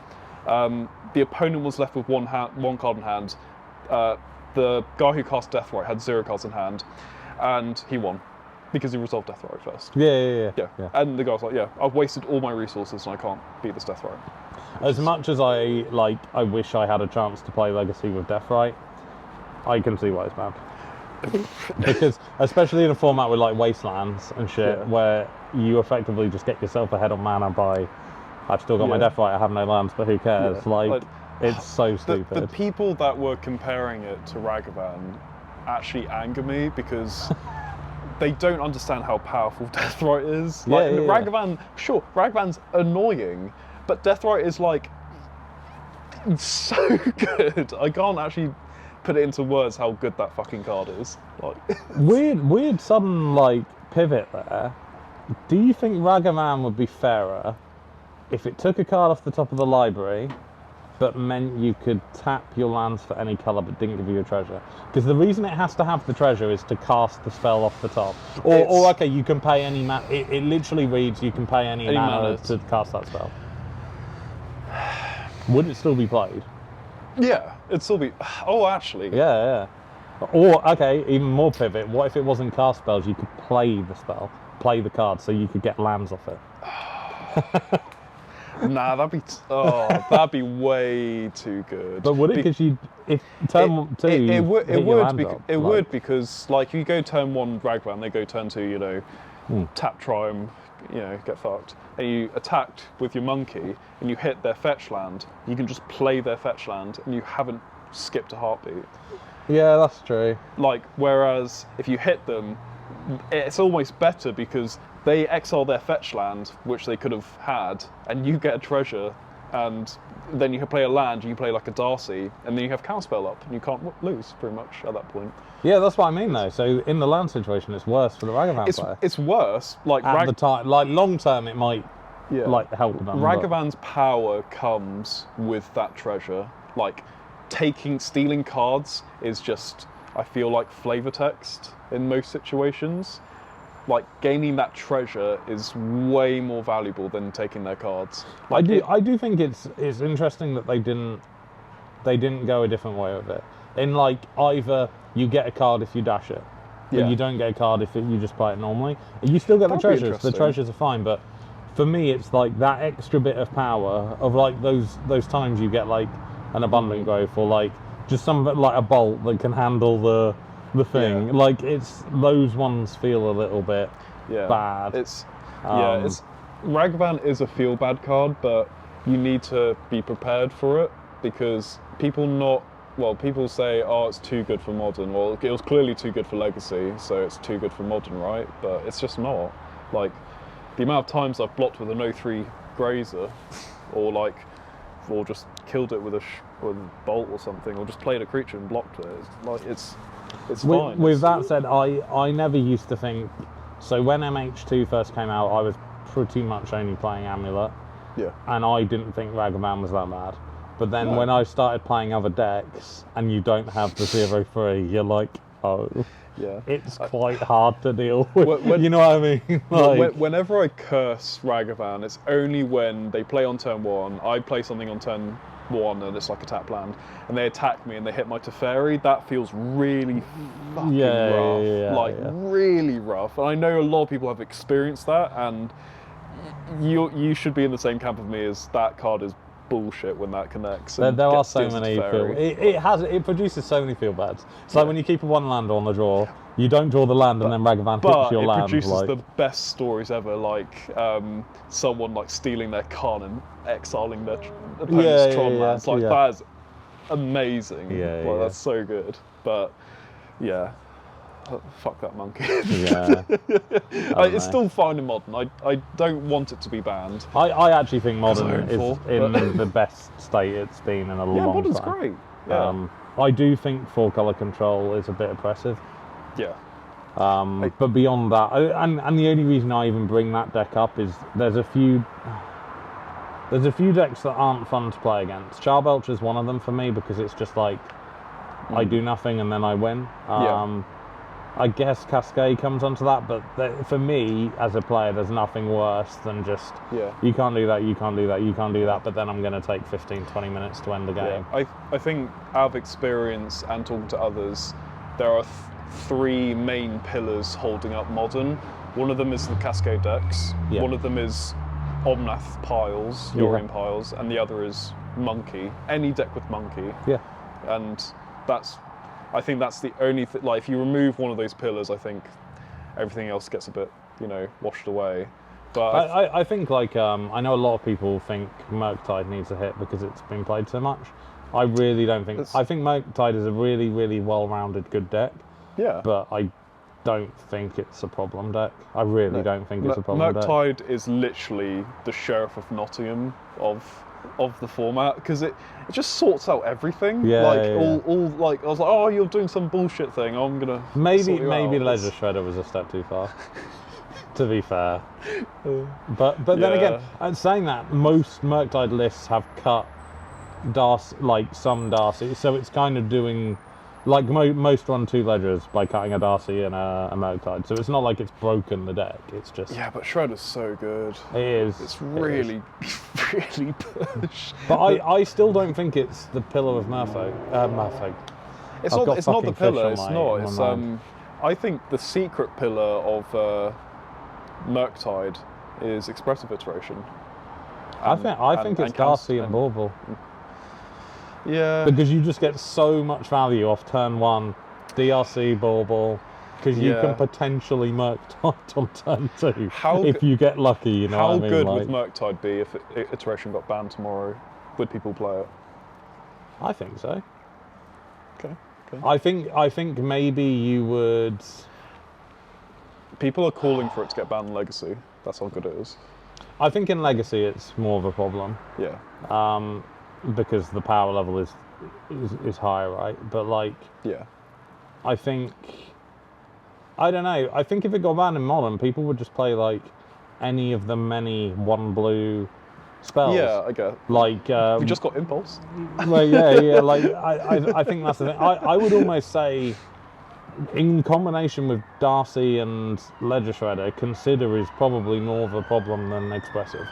The opponent was left with one card in hand. The guy who cast Deathrite had 0 cards in hand, and he won because he resolved Deathrite first.
Yeah.
And the guy was like, "Yeah, I've wasted all my resources and I can't beat this Deathrite."
As much as I wish I had a chance to play Legacy with Deathrite, I can see why it's bad. Because especially in a format with like Wastelands and shit, where you effectively just get yourself ahead on mana by, I've still got my Deathrite, I have no lands, but who cares? Like it's so stupid.
The people that were comparing it to Ragavan actually anger me because they don't understand how powerful Deathrite is. Like Ragavan, sure, Ragavan's annoying, but Deathrite is like so good. I can't actually put it into words how good that fucking card is. Like
weird sudden like pivot there. Do you think Ragavan would be fairer if it took a card off the top of the library but meant you could tap your lands for any colour but didn't give you a treasure? Because the reason it has to have the treasure is to cast the spell off the top. Or okay, you can pay any mana. It literally reads you can pay any mana to cast that spell. Would it still be played?
Yeah, it'd still be... Oh, actually.
Yeah. Or, okay, even more pivot. What if it wasn't cast spells? You could play the spell, play the card, so you could get lands off it.
Nah, that'd be way too good.
But would it? Because if turn 2,
it would because like you go turn 1 Ragavan, they go turn 2, tap Triumph, get fucked, and you attacked with your monkey and you hit their fetch land. You can just play their fetch land and you haven't skipped a heartbeat.
Yeah, that's true.
Like whereas if you hit them, it's almost better because they exile their fetch land, which they could have had, and you get a treasure, and then you can play a land, you can play like a Darcy, and then you have counterspell up, and you can't lose, pretty much, at that point.
Yeah, that's what I mean, though. So in the land situation, it's worse for the Ragavan player.
It's worse. Like
at the time, like long term, it might help them.
Ragavan's power comes with that treasure. Like stealing cards is just, I feel like flavor text in most situations. Like gaining that treasure is way more valuable than taking their cards. Like
I do think it's interesting that they didn't go a different way with it. In like either you get a card if you dash it, but you don't get a card if you just play it normally. You still get the treasures. The treasures are fine, but for me it's like that extra bit of power of like those times you get like an abundant growth or like just some like a bolt that can handle the thing.
Yeah.
Like it's those ones feel a little bit bad.
It's Ragavan is a feel bad card, but you need to be prepared for it because people say, oh, it's too good for modern. Well, it was clearly too good for Legacy, so it's too good for modern, right? But it's just not. Like the amount of times I've blocked with an 0-3 Grazer, or just killed it with a bolt or something, or just played a creature and blocked it. It's fine.
With that said, I never used to think... So when MH2 first came out, I was pretty much only playing Amulet.
Yeah.
And I didn't think Ragavan was that bad. But then when I started playing other decks, and you don't have the 0-3, you're like, oh... Yeah. It's quite hard to deal with. You know what I mean? Like,
whenever I curse Ragavan, it's only when they play on turn 1, I play something on turn 1 and it's like a tap land, and they attack me and they hit my Teferi. That feels really fucking rough. Really rough. And I know a lot of people have experienced that, and you should be in the same camp of me as that card is bullshit when that connects.
There are so many it produces so many feel bads. It's like when you keep a 1 lander on the draw, you don't draw the land and then Ragavan hits your land.
But it produces the best stories ever, like someone like stealing their Khan and exiling their opponent's Tron lands. That is amazing. That's so good. But fuck that monkey. It's still fine in modern. I don't want it to be banned.
I actually think modern is in the best state it's been in a long time.
Yeah, modern's great. Yeah.
I do think 4-color control is a bit oppressive.
Yeah.
But beyond that, and the only reason I even bring that deck up is there's a few... There's a few decks that aren't fun to play against. Charbelch is one of them for me because it's just like I do nothing and then I win. I guess Cascade comes onto that, but for me as a player, there's nothing worse than just you can't do that, you can't do that, you can't do that, but then I'm going to take 15-20 minutes to end the game.
I think out of experience and talking to others, there are three main pillars holding up Modern. One of them is the Cascade decks, one of them is Omnath piles, Yorion piles, and the other is Monkey. Any deck with Monkey. And I think that's the only thing. Like, if you remove one of those pillars, I think everything else gets a bit, washed away. But
I think, like, I know a lot of people think Murktide needs a hit because it's been played so much. I really don't think. I think Murktide is a really, really well-rounded, good deck.
Yeah.
But I don't think it's a problem deck. I really don't think it's a problem deck.
Murktide is literally the Sheriff of Nottingham of the format because it just sorts out everything. All like I was like, oh, you're doing some bullshit thing. I'm gonna
maybe Ledger Shredder was a step too far. To be fair, but then again, saying that, most Murktide lists have cut Darcy, like some Darcy, so it's kind of doing. Like most run 2 Ledgers by cutting a Darcy and a Murktide, so it's not like it's broken the deck. It's just
but Shredder's so good.
It is.
It's really, really push.
But I still don't think it's the pillar of Merfolk.
It's not the pillar. It's not. It's I think the secret pillar of Murktide is expressive iteration.
I think it's Darcy and Bauble.
Yeah.
Because you just get so much value off turn 1, DRC, Bauble, because you can potentially Murktide on turn 2 if you get lucky, you know what I mean?
How good would Murktide be if Iteration got banned tomorrow? Would people play it?
I think so.
Okay.
I think maybe you would...
People are calling for it to get banned in Legacy. That's how good it is.
I think in Legacy it's more of a problem.
Yeah.
Because the power level is higher, right? But like, I think, I don't know. I think if it got banned in Modern, people would just play like any of the many 1 blue spells.
Yeah, I get.
Like,
we just got Impulse.
Well, yeah. Like, I think that's the thing. I would almost say, in combination with Darcy and Ledger Shredder, Consider is probably more of a problem than Expressive.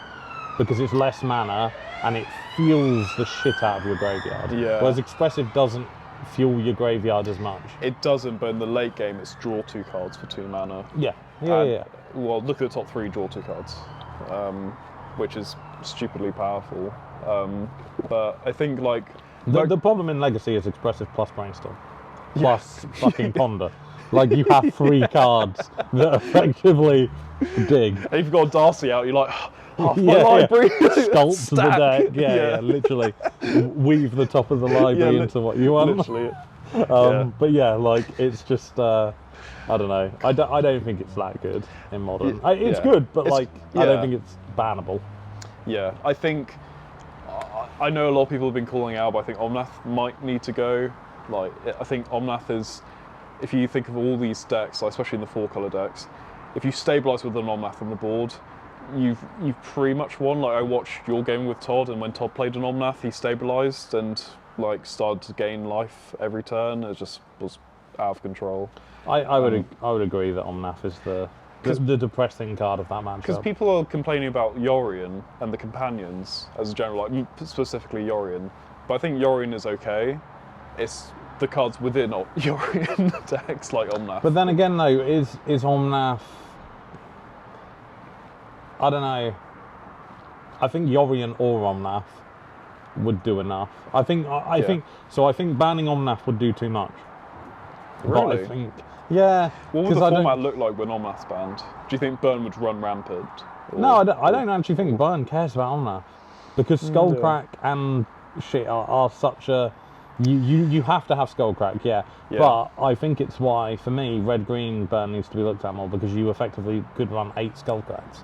Because it's less mana and it fuels the shit out of your graveyard.
Yeah.
Whereas Expressive doesn't fuel your graveyard as much.
It doesn't, but in the late game it's draw 2 cards for 2 mana.
Yeah.
Well, look at the top 3, draw 2 cards, which is stupidly powerful. But I think like...
The problem in Legacy is Expressive plus Brainstorm. Plus fucking Ponder. Like, you have 3 cards that effectively dig.
And if you've got Darcy out, you're like... half my library.
Sculpt the deck. Yeah, literally. Weave the top of the library into what you want.
Literally.
But yeah, like, it's just, I don't know. I don't think it's that good in Modern. It's good, but I don't think it's bannable.
Yeah, I think, I know a lot of people have been calling out, but I think Omnath might need to go. Like, I think Omnath is, if you think of all these decks, like, especially in the 4-colour decks, if you stabilise with an Omnath on the board, you've pretty much won. Like, I watched your game with Todd, and when Todd played an Omnath, he stabilised and like started to gain life every turn. It just was out of control.
I would agree that Omnath is the depressing card of that matchup.
Because people are complaining about Yorion and the companions as a general, like specifically Yorion, but I think Yorion is okay. It's the cards within Yorion decks like Omnath.
But then again, though, is Omnath? I don't know. I think Yorion or Omnath would do enough. I think banning Omnath would do too much.
Really?
But I think, yeah.
What would the format look like when Omnath's banned? Do you think Burn would run rampant?
No, I don't actually think Burn cares about Omnath, because Skullcrack and shit are such a. You have to have Skullcrack, yeah. But I think it's why, for me, red-green Burn needs to be looked at more, because you effectively could run 8 Skullcracks.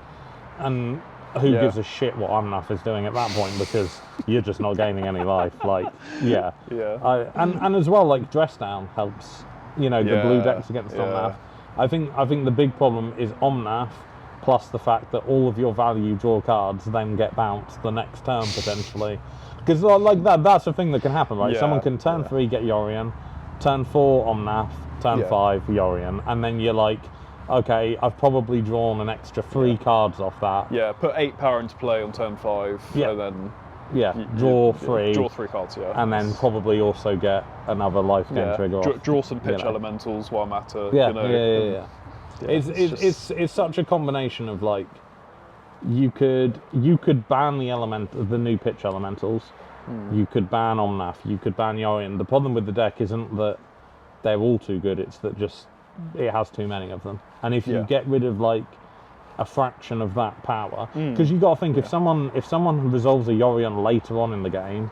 And who gives a shit what Omnath is doing at that point, because you're just not gaining any life. Like, and as well, like, Dress Down helps, the blue decks against Omnath. I think the big problem is Omnath plus the fact that all of your value draw cards then get bounced the next turn potentially. Because like that's the thing that can happen, right? Someone can turn 3 get Yorion, turn 4 Omnath, turn 5 Yorion, and then you're like, okay, I've probably drawn an extra 3 cards off that.
Yeah, put 8 power into play on turn 5, and then
draw 3.
Draw 3 cards,
and then probably also get another life gain trigger off.
Draw some pitch elementals while matter.
It's such a combination of like, you could ban the new pitch elementals. You could ban Omnath. You could ban Yorion. The problem with the deck isn't that they're all too good. It's that just it has too many of them. And if you get rid of like a fraction of that power, because you got to think if someone resolves a Yorion later on in the game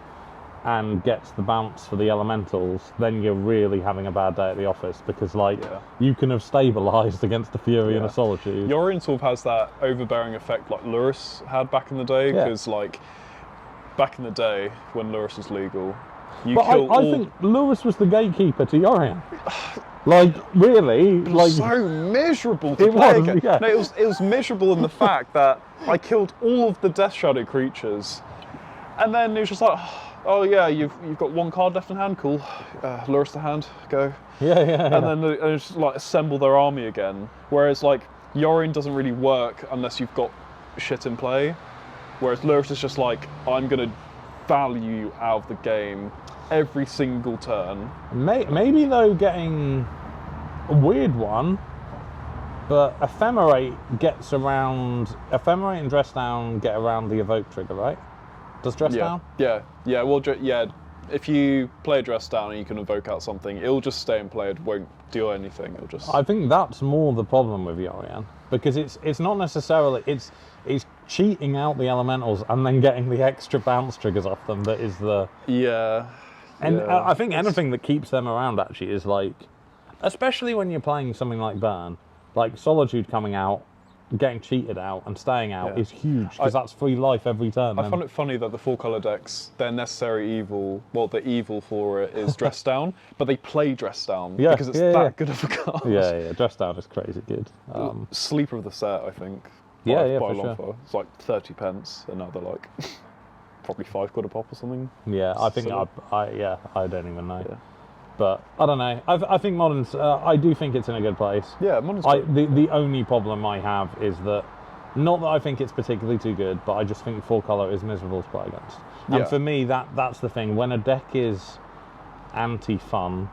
and gets the bounce for the elementals, then you're really having a bad day at the office, because like you can have stabilized against the Fury and a Solitude.
Yorion sort of has that overbearing effect like Lurrus had back in the day, because like back in the day when Lurrus was legal, I think
Lurrus was the gatekeeper to Yorion. Like really, like
so miserable to play against. No, it was miserable in the fact that I killed all of the Death Shadow creatures, and then it was just like, oh yeah, you've got 1 card left in hand, cool. Lurrus to hand, go. And then they just like assemble their army again. Whereas like Yorion doesn't really work unless you've got shit in play. Whereas Lurrus is just like, I'm gonna value you out of the game every single turn.
Maybe though, getting a weird one, but Ephemerate and Dress Down get around the evoke trigger, right? Does Dress Down?
Yeah. Well, if you play Dress Down and you can evoke out something, it'll just stay in play. It won't do anything. It'll just.
I think that's more the problem with Yorion, because it's not necessarily it's cheating out the elementals and then getting the extra bounce triggers off them that is the I think anything that keeps them around actually is like, especially when you're playing something like Burn, like Solitude coming out, getting cheated out and staying out is huge, because that's free life every turn.
I find it funny that the 4-color decks, their necessary evil, well, the evil for it is Dress Down, but they play Dress Down because it's that good of a card. Dress
Down is crazy good.
Sleeper of the set, I think.
For sure.
It's like 30 pence, and now they're like probably 5 quid a pop or something.
Yeah, I think I don't even know. Yeah. But I don't know. I think Modern's. I do think it's in a good place.
Yeah, Modern's.
The only problem I have is that, not that I think it's particularly too good, but I just think 4-color is miserable to play against. And for me, that's the thing. When a deck is anti-fun,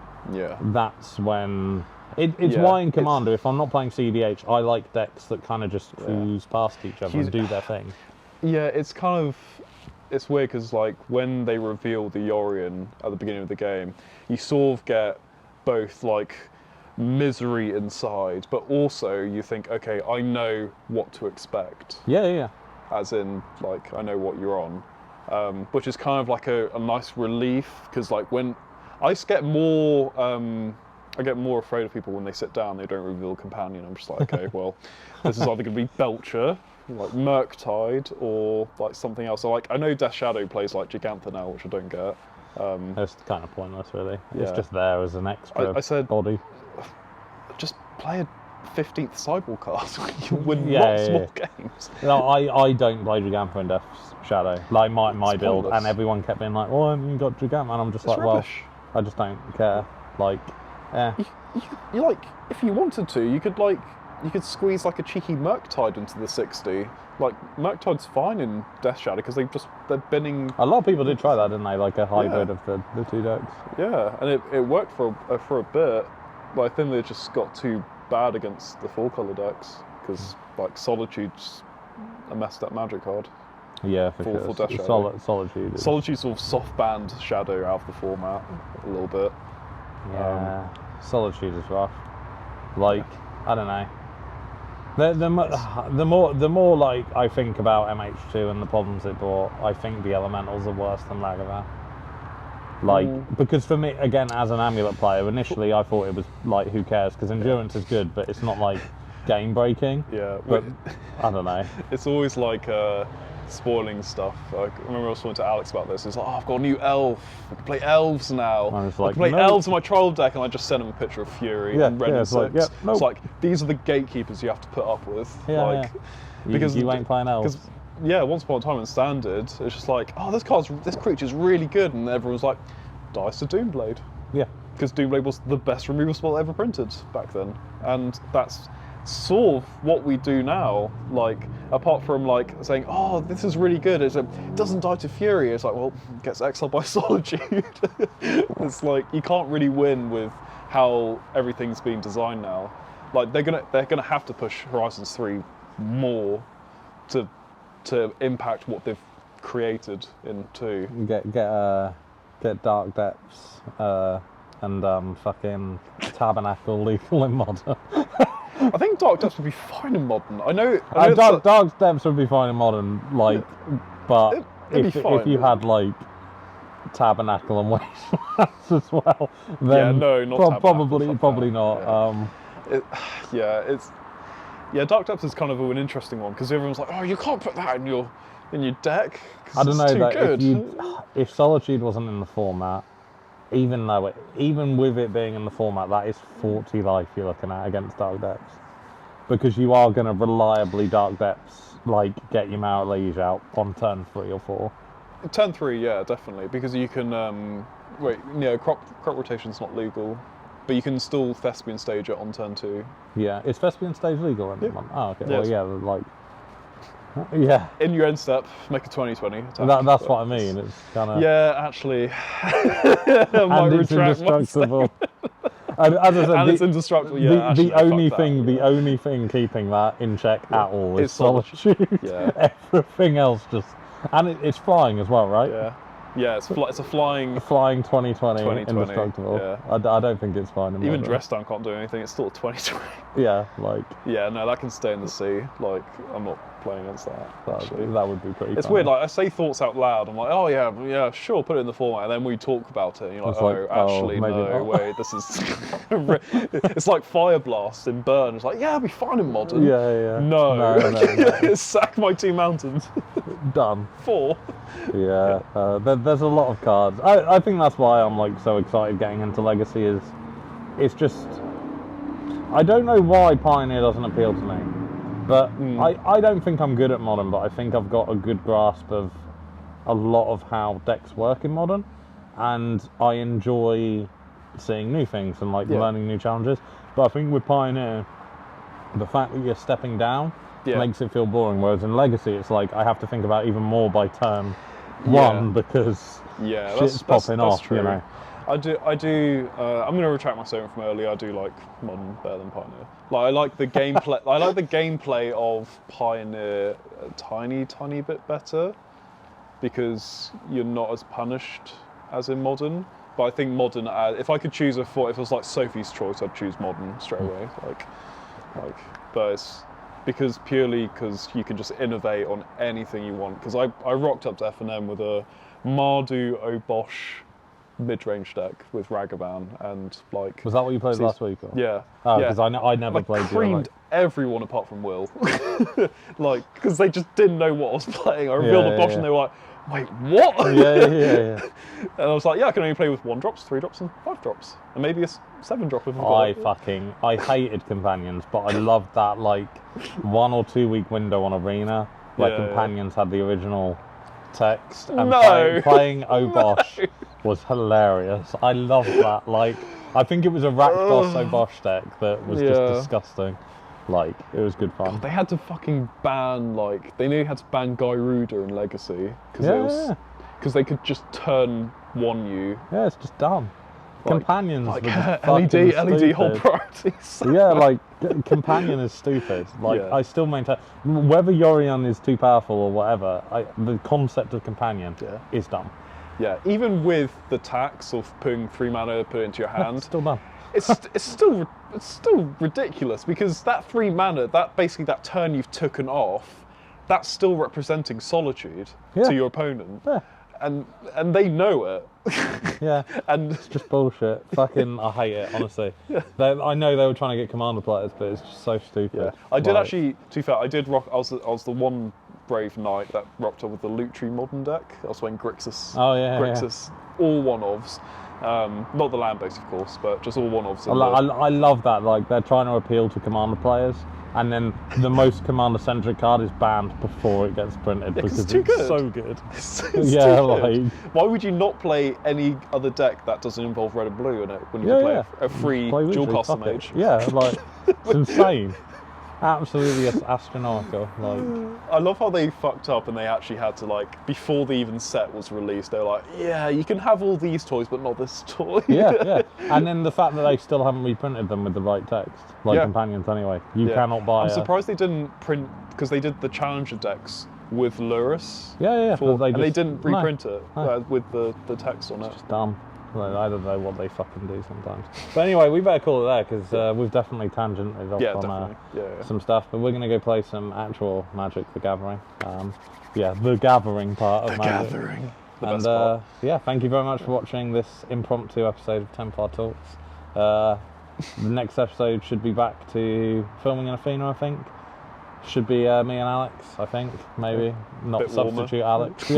that's when. It's why in Commander, if I'm not playing CDH, I like decks that kind of just cruise past each other and do their thing.
Yeah, it's kind of. It's weird because like when they reveal the Yorion at the beginning of the game, you sort of get both like misery inside, but also you think, okay, I know what to expect.
Yeah.
As in, like, I know what you're on, which is kind of like a nice relief, because like when I just get more, I get more afraid of people when they sit down, they don't reveal companion. I'm just like, okay, well, this is either going to be Belcher, like Murktide, or like something else. So like, I know Death Shadow plays like Gigantha now, which I don't get.
It's kind of pointless, really. It's just there as an extra body.
Just play a 15th sideboard card. You win lots more games.
No, I don't play Gigantha in Death Shadow. Like my build, and everyone kept being like, "Oh, you got Gigantha," and I'm just
it's
like,
rubbish.
Well, I just don't care. Like,
You like, if you wanted to, you could squeeze like a cheeky Murktide into the 60. Like Murktide's fine in Death Shadow because they're binning.
A lot of people did try that, didn't they? Like a hybrid of the 2 decks.
Yeah, and it worked for a bit, but I think they just got too bad against the 4-color decks because like Solitude's a messed up magic card.
Yeah, for sure.
For Death Shadow.
Solitude.
Solitude sort of soft banned Shadow out of the format a little bit.
Yeah, Solitude is rough. Like, I don't know. The more like I think about MH2 and the problems it brought, I think the elementals are worse than Lagavulin. Like, because for me, again, as an Amulet player, initially I thought it was like, who cares? Because endurance is good, but it's not like game breaking.
Yeah,
but I don't know.
It's always like spoiling stuff. I remember I was talking to Alex about this. It's like, oh, I've got a new elf. We can play elves now. I can play elves in my troll deck, and I just sent him a picture of Fury and Red and Six. It's like, these are the gatekeepers you have to put up with.
Because you ain't playing elves.
Yeah, once upon a time in Standard, it's just like, oh, this creature's really good, and everyone's like, dice to Doomblade.
Yeah.
Because Doomblade was the best removal spell ever printed back then, and that's sort of what we do now. Like, apart from like saying, oh, this is really good, it doesn't die to Fury. It's like, well, it gets exiled by Solitude. It's like, you can't really win with how everything's been designed now. Like, they're gonna have to push Horizons 3 more to impact what they've created in 2.
Get Dark Depths and fucking Tabernacle legal in Modern.
I think Dark Depths would be fine in Modern. I know
Dark Depths would be fine in Modern, like, but if you had like Tabernacle and Wastelands as well, then
not
probably not.
Dark Depths is kind of an interesting one because everyone's like, oh, you can't put that in your deck.
I don't know that if Solitude wasn't in the format, even with it being in the format, that is 40 life you're looking at against Dark Depths, because you are going to reliably Dark Depths, like, get your Mount Liege out on turn 3 or 4.
Turn 3, yeah, definitely, because you can crop rotation's not legal, but you can still Thespian Stage it on turn 2.
Yeah, is Thespian Stage legal in the month? Oh, okay.
In your end step, make a 20/20 attack.
That's what I mean. It's kind of...
Yeah, actually. I might
it's indestructible. As I said,
it's indestructible. Yeah.
The only thing keeping that in check at all is Solitude.
Yeah.
Everything else just, and it's flying as well, right?
Yeah. Yeah, it's a flying
20/20 indestructible.
Yeah.
I don't think it's fine.
Even Dress Down can't do anything. It's still a 20/20.
Yeah, like.
Yeah, no, that can stay in the sea. Like, I'm not playing against that.
That would be pretty.
It's
funny.
weird. Like, I say thoughts out loud. I'm like, oh yeah, sure, put it in the format, and then we talk about it. And you're like, actually, no, wait, this is. It's like Fire Blast in Burn. It's like, yeah, I'll be fine in Modern.
Yeah.
No. Sack my 2 mountains.
Done.
4.
Yeah. There's a lot of cards. I think that's why I'm like so excited getting into Legacy. It's just, I don't know why Pioneer doesn't appeal to me, but I don't think I'm good at Modern, but I think I've got a good grasp of a lot of how decks work in Modern, and I enjoy seeing new things and learning new challenges. But I think with Pioneer, the fact that you're stepping down makes it feel boring, whereas in Legacy it's like I have to think about even more by turn 1 because shit's popping off.
True.
You know.
I do. I'm going to retract my statement from earlier. I do like Modern better than Pioneer. Like, I like the gameplay. I like the gameplay of Pioneer a tiny bit better because you're not as punished as in Modern. But I think Modern, if I could choose if it was like Sophie's choice, I'd choose Modern straight away. But it's purely because you can just innovate on anything you want. Because I rocked up to F&M with a Mardu Obosh mid-range deck with Ragavan and like.
Was that what you played last week? Or?
Yeah.
Oh, because I never played.
Creamed everyone apart from Will, because they just didn't know what I was playing. I revealed a Bosch and they were like, "Wait, what?"
Yeah.
And I was like, "Yeah, I can only play with 1 drops, 3 drops, and 5 drops, and maybe a 7 drop if
I hated companions, but I loved that 1 or 2 week window on Arena where companions had the original text and playing Obosh was hilarious. I loved that. I think it was a Rakdos Obosh deck that was just disgusting. It was good fun.
God, they had to fucking ban they knew how to ban Guy Ruder in Legacy because they could just turn 1 you.
Yeah, it's just dumb. Companions
LED whole priorities.
Companion is stupid. I still maintain, whether Yorion is too powerful or whatever, the concept of companion is dumb.
Yeah, even with the tax of putting 3 mana, put it into your hand,
it's still dumb.
It's still ridiculous because that 3 mana, that turn you've taken off, that's still representing Solitude to your opponent.
Yeah.
And they know it.
Yeah, and it's just bullshit. Fucking, I hate it, honestly. Yeah. I know they were trying to get Commander players, but it's just so stupid.
Yeah. I did actually, to be fair, I was the one brave knight that rocked up with the Loot Tree modern deck. That's when Grixis.
Grixis,
all one-ofs. Not the land-based, of course, but just all one-ofs.
I love that. Like, they're trying to appeal to Commander players, and then the most Commander-centric card is banned before it gets printed because it's so good.
It's too good. Why would you not play any other deck that doesn't involve red and blue in it when you can play a free dual caster mage?
Yeah, like, it's insane. Absolutely astronomical. Like,
I love how they fucked up and they actually had to, like, before the even set was released, they were like, yeah, you can have all these toys but not this toy.
yeah. And then the fact that they still haven't reprinted them with the right text, like companions anyway. You cannot buy.
I'm surprised they didn't print, because they did the Challenger decks with Lurrus.
Yeah.
And they didn't reprint it with the text on it.
It's just dumb. I don't know what they fucking do sometimes. But anyway, we better call it there because we've definitely tangented off on some stuff. But we're going to go play some actual Magic: The Gathering. The gathering part of Magic.
Gathering.
And thank you very much for watching this impromptu episode of Templar Talks. The next episode should be back to filming in Athena, I think. Should be me and Alex, I think. Maybe. Not substitute Alex.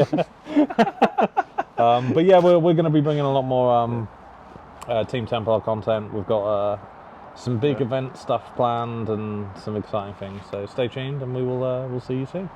But yeah, we're going to be bringing a lot more Team Templar content. We've got some big event stuff planned and some exciting things. So stay tuned, and we'll see you soon.